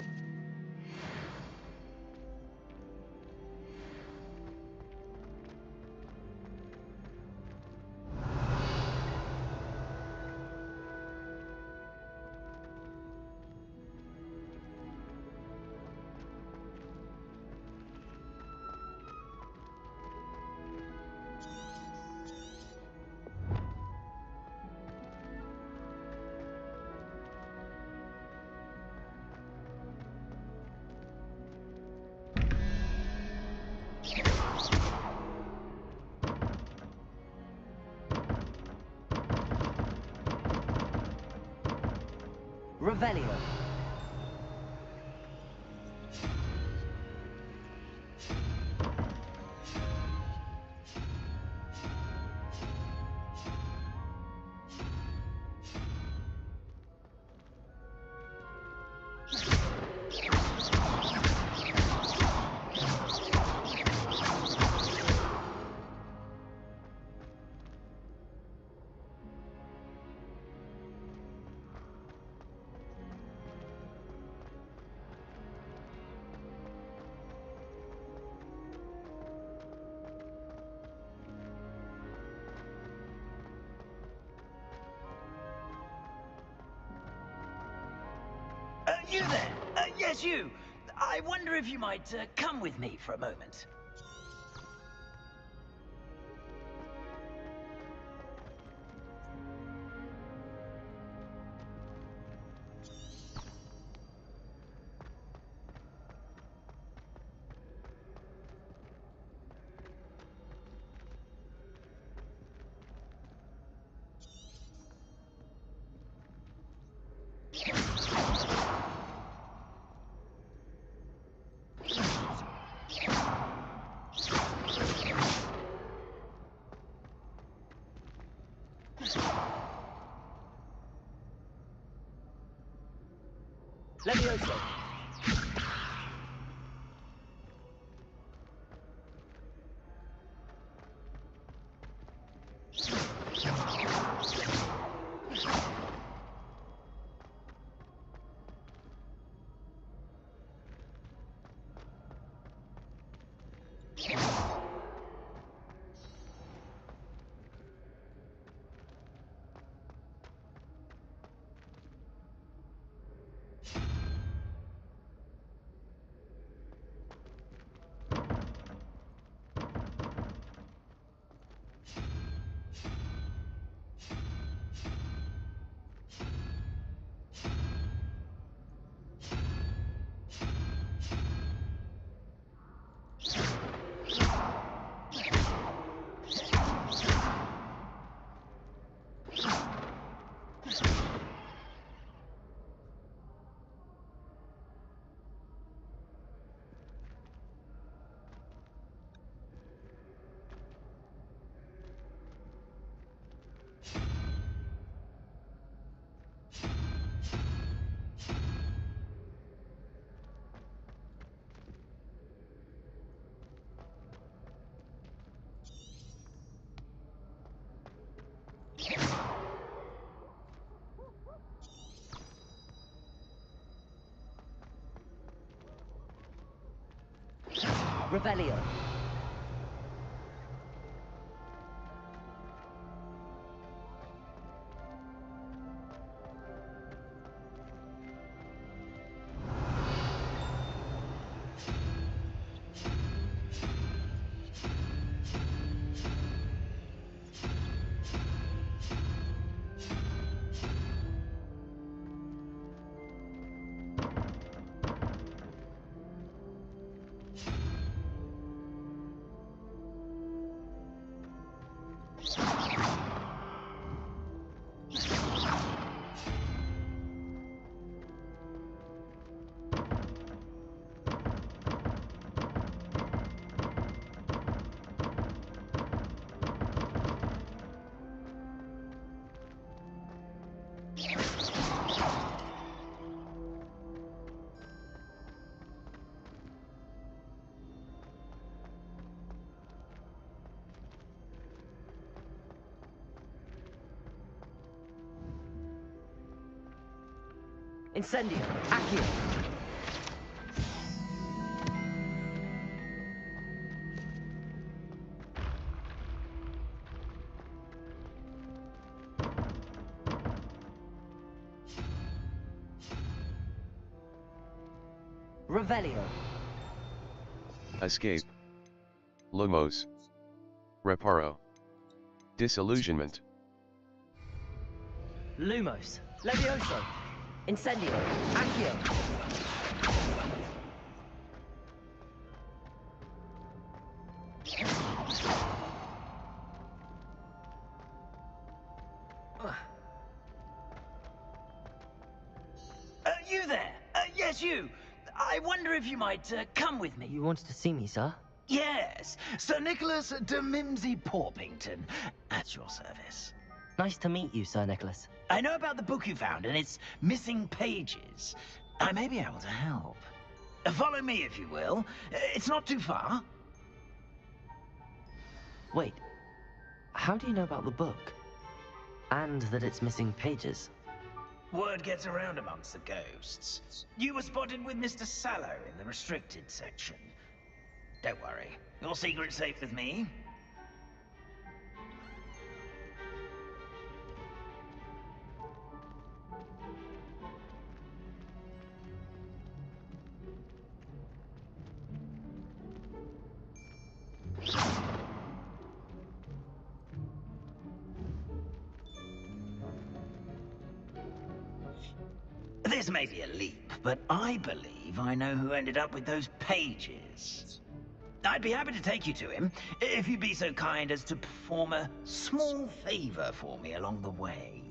Revelio. You there! Yes, you! I wonder if you might come with me for a moment. Levioso. Revelio. Incendio. Accio. Revelio. Escape. Lumos. Reparo. Disillusionment. Lumos. Levioso. Incendio. Accio. You there! Yes, you! I wonder if you might come with me. You wanted to see me, sir? Yes, Sir Nicholas de Mimsy Porpington, at your service. Nice to meet you, Sir Nicholas. I know about the book you found and its missing pages. I may be able to help. Follow me, if you will. It's not too far. Wait, how do you know about the book? And that it's missing pages? Word gets around amongst the ghosts. You were spotted with Mr. Sallow in the restricted section. Don't worry, your secret's safe with me. This may be a leap, but I believe I know who ended up with those pages. I'd be happy to take you to him, if you'd be so kind as to perform a small favor for me along the way.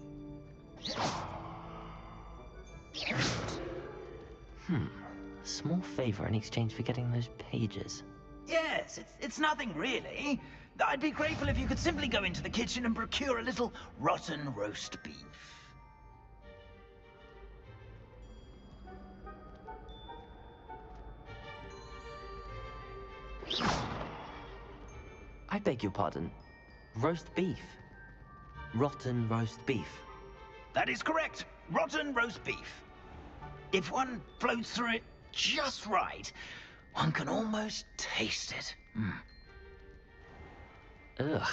A small favor in exchange for getting those pages. Yes, it's nothing really. I'd be grateful if you could simply go into the kitchen and procure a little rotten roast beef. I beg your pardon. Roast beef. Rotten roast beef. That is correct. Rotten roast beef. If one floats through it just right, one can almost taste it. Ugh.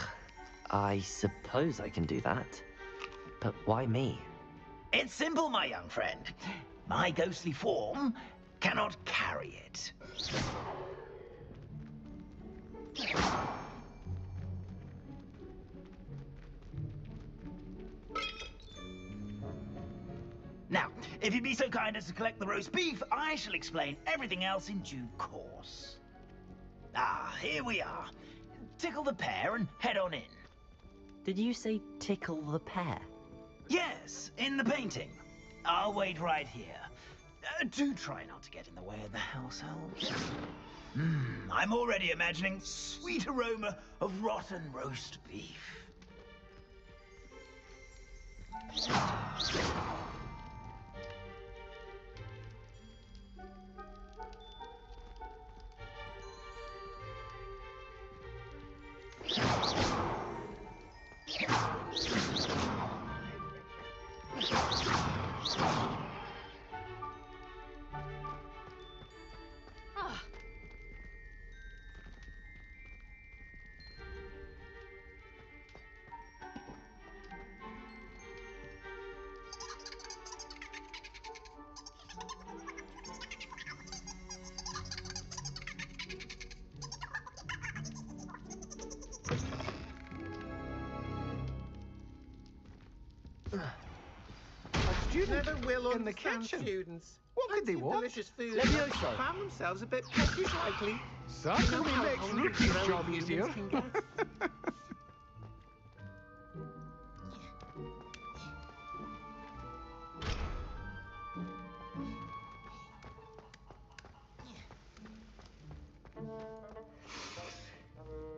I suppose I can do that. But why me? It's simple, my young friend. My ghostly form cannot carry it. Now, if you'd be so kind as to collect the roast beef, I shall explain everything else in due course. Ah, here we are. Tickle the pear and head on in. Did you say tickle the pear? Yes, in the painting. I'll wait right here. Do try not to get in the way of the household. I'm already imagining sweet aroma of rotten roast beef. Never will in the kitchen. Students. What could they want? Delicious food. Levioso. Found themselves a bit peckish likely. Certainly makes Rookie's job easier.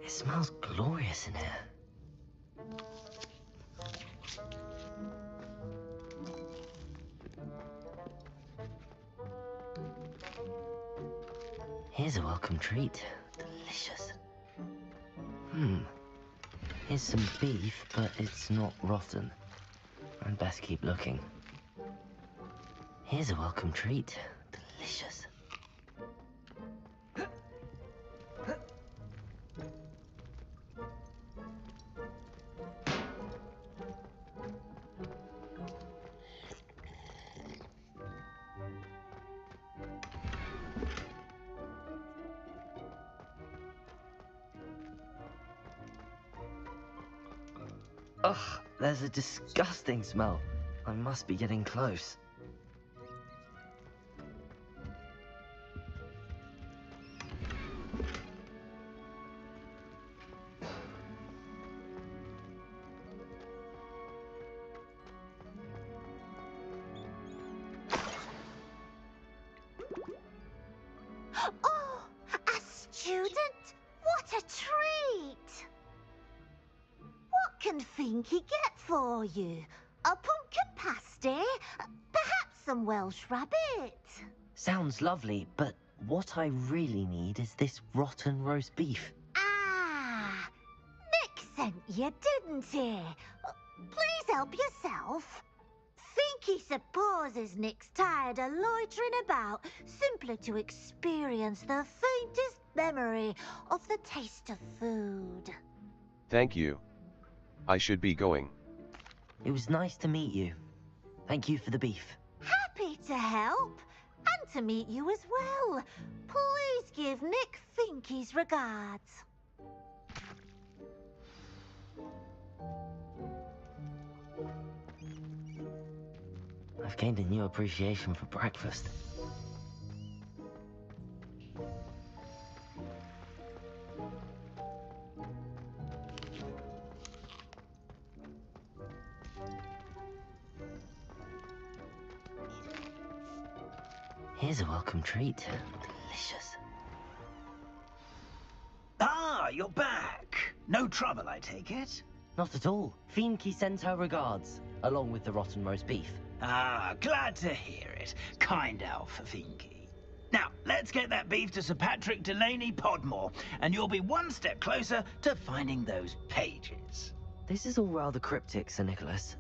It smells glorious in here. Here's a welcome treat. Delicious. Here's some beef, but it's not rotten. I'd best keep looking. Here's a welcome treat. Delicious. Ugh, there's a disgusting smell. I must be getting close. Oh, a student? What a treat! What can Finky get for you? A pumpkin pasty? Perhaps some Welsh rabbit? Sounds lovely, but what I really need is this rotten roast beef. Ah, Nick sent you, didn't he? Please help yourself. Finky supposes Nick's tired of loitering about, simply to experience the faintest memory of the taste of food. Thank you. I should be going. It was nice to meet you. Thank you for the beef. Happy to help, and to meet you as well. Please give Nick Finky's regards. I I've gained a new appreciation for breakfast. Here's a welcome treat. Delicious. Ah, you're back. No trouble, I take it? Not at all. Fienke sends her regards, along with the rotten roast beef. Ah, glad to hear it. Kind elf, Fienke. Now, let's get that beef to Sir Patrick Delaney Podmore, and you'll be one step closer to finding those pages. This is all rather cryptic, Sir Nicholas.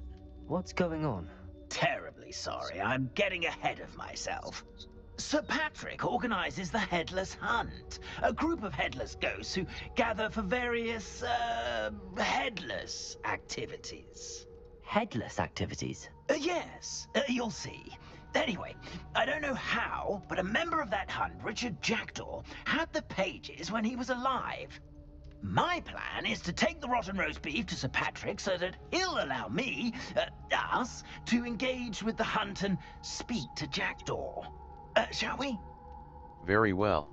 What's going on? Terribly sorry, I'm getting ahead of myself. Sir Patrick organizes the Headless Hunt, a group of headless ghosts who gather for various, headless activities. Headless activities? Yes, you'll see. Anyway, I don't know how, but a member of that hunt, Richard Jackdaw, had the pages when he was alive. My plan is to take the rotten roast beef to Sir Patrick so that he'll allow me, us, to engage with the hunt and speak to Jackdaw. Shall we? Very well.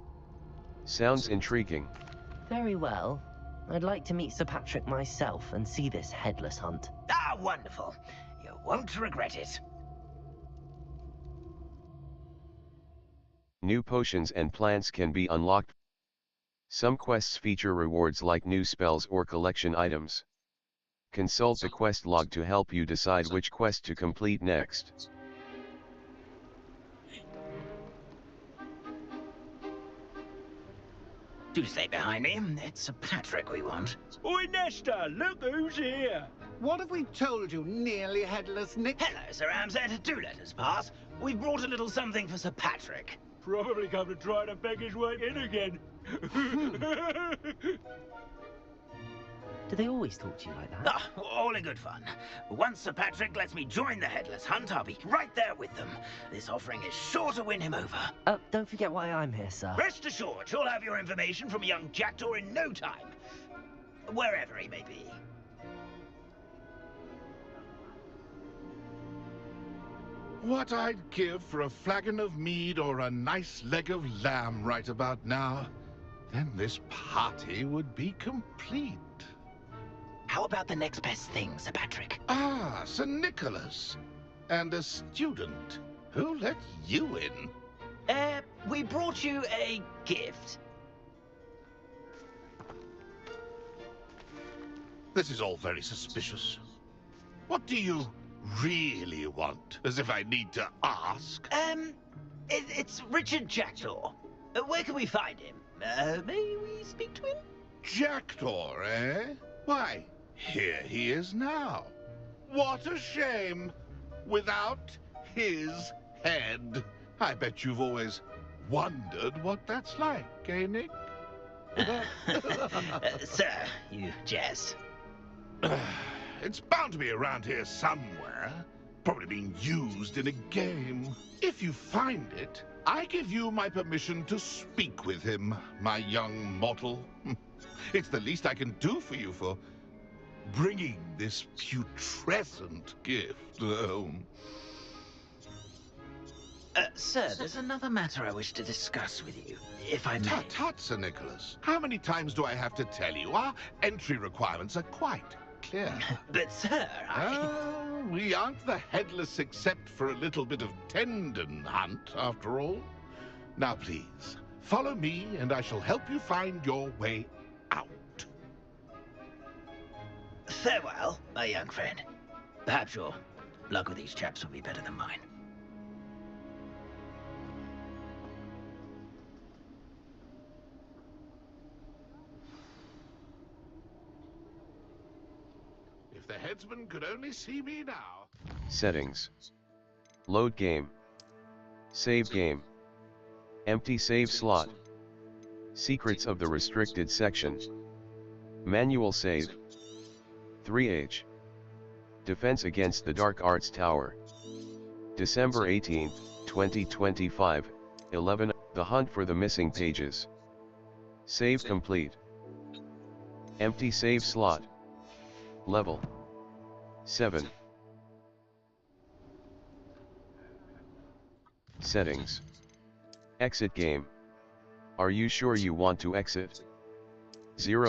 Sounds intriguing. Very well. I'd like to meet Sir Patrick myself and see this headless hunt. Ah, wonderful. You won't regret it. New potions and plants can be unlocked. Some quests feature rewards like new spells or collection items. Consult the quest log to help you decide which quest to complete next. Do stay behind me. It's Sir Patrick we want. Oi, Nesta, look who's here. What have we told you, nearly headless Nick? Hello, Sir Ramsed. Do let us pass. We've brought a little something for Sir Patrick. Probably come to try to beg his way in again. Do they always talk to you like that? Ah, all in good fun. Once Sir Patrick lets me join the Headless Hunt, I'll be right there with them. This offering is sure to win him over. Don't forget why I'm here, sir. Rest assured, you'll have your information from a young Jackdaw in no time. Wherever he may be. What I'd give for a flagon of mead or a nice leg of lamb right about now. Then this party would be complete. How about the next best thing, Sir Patrick? Ah, Sir Nicholas. And a student. Who let you in? We brought you a gift. This is all very suspicious. What do you really want? As if I need to ask. It's Richard Jackdaw. Where can we find him? May we speak to him? Jackdaw, eh? Why, here he is now. What a shame. Without his head. I bet you've always wondered what that's like, eh, Nick? Sir, you jest. It's bound to be around here somewhere. Probably being used in a game. If you find it, I give you my permission to speak with him, my young mortal. It's the least I can do for you for bringing this putrescent gift home. Sir, there's another matter I wish to discuss with you, if I may. Tut, Sir Nicholas. How many times do I have to tell you? Our entry requirements are quite clear. But, sir, we aren't the headless except for a little bit of tendon hunt, after all. Now, please, follow me, and I shall help you find your way out. Farewell, my young friend. Perhaps your luck with these chaps will be better than mine. If the headsman could only see me now. Settings. Load game. Save game. Empty save slot. Secrets of the restricted section. Manual save. 3H. Defense against the Dark Arts Tower. December 18, 2025, 11. The hunt for the missing pages. Save complete. Empty save slot. Level 7. Settings. Exit game. Are you sure you want to exit? 0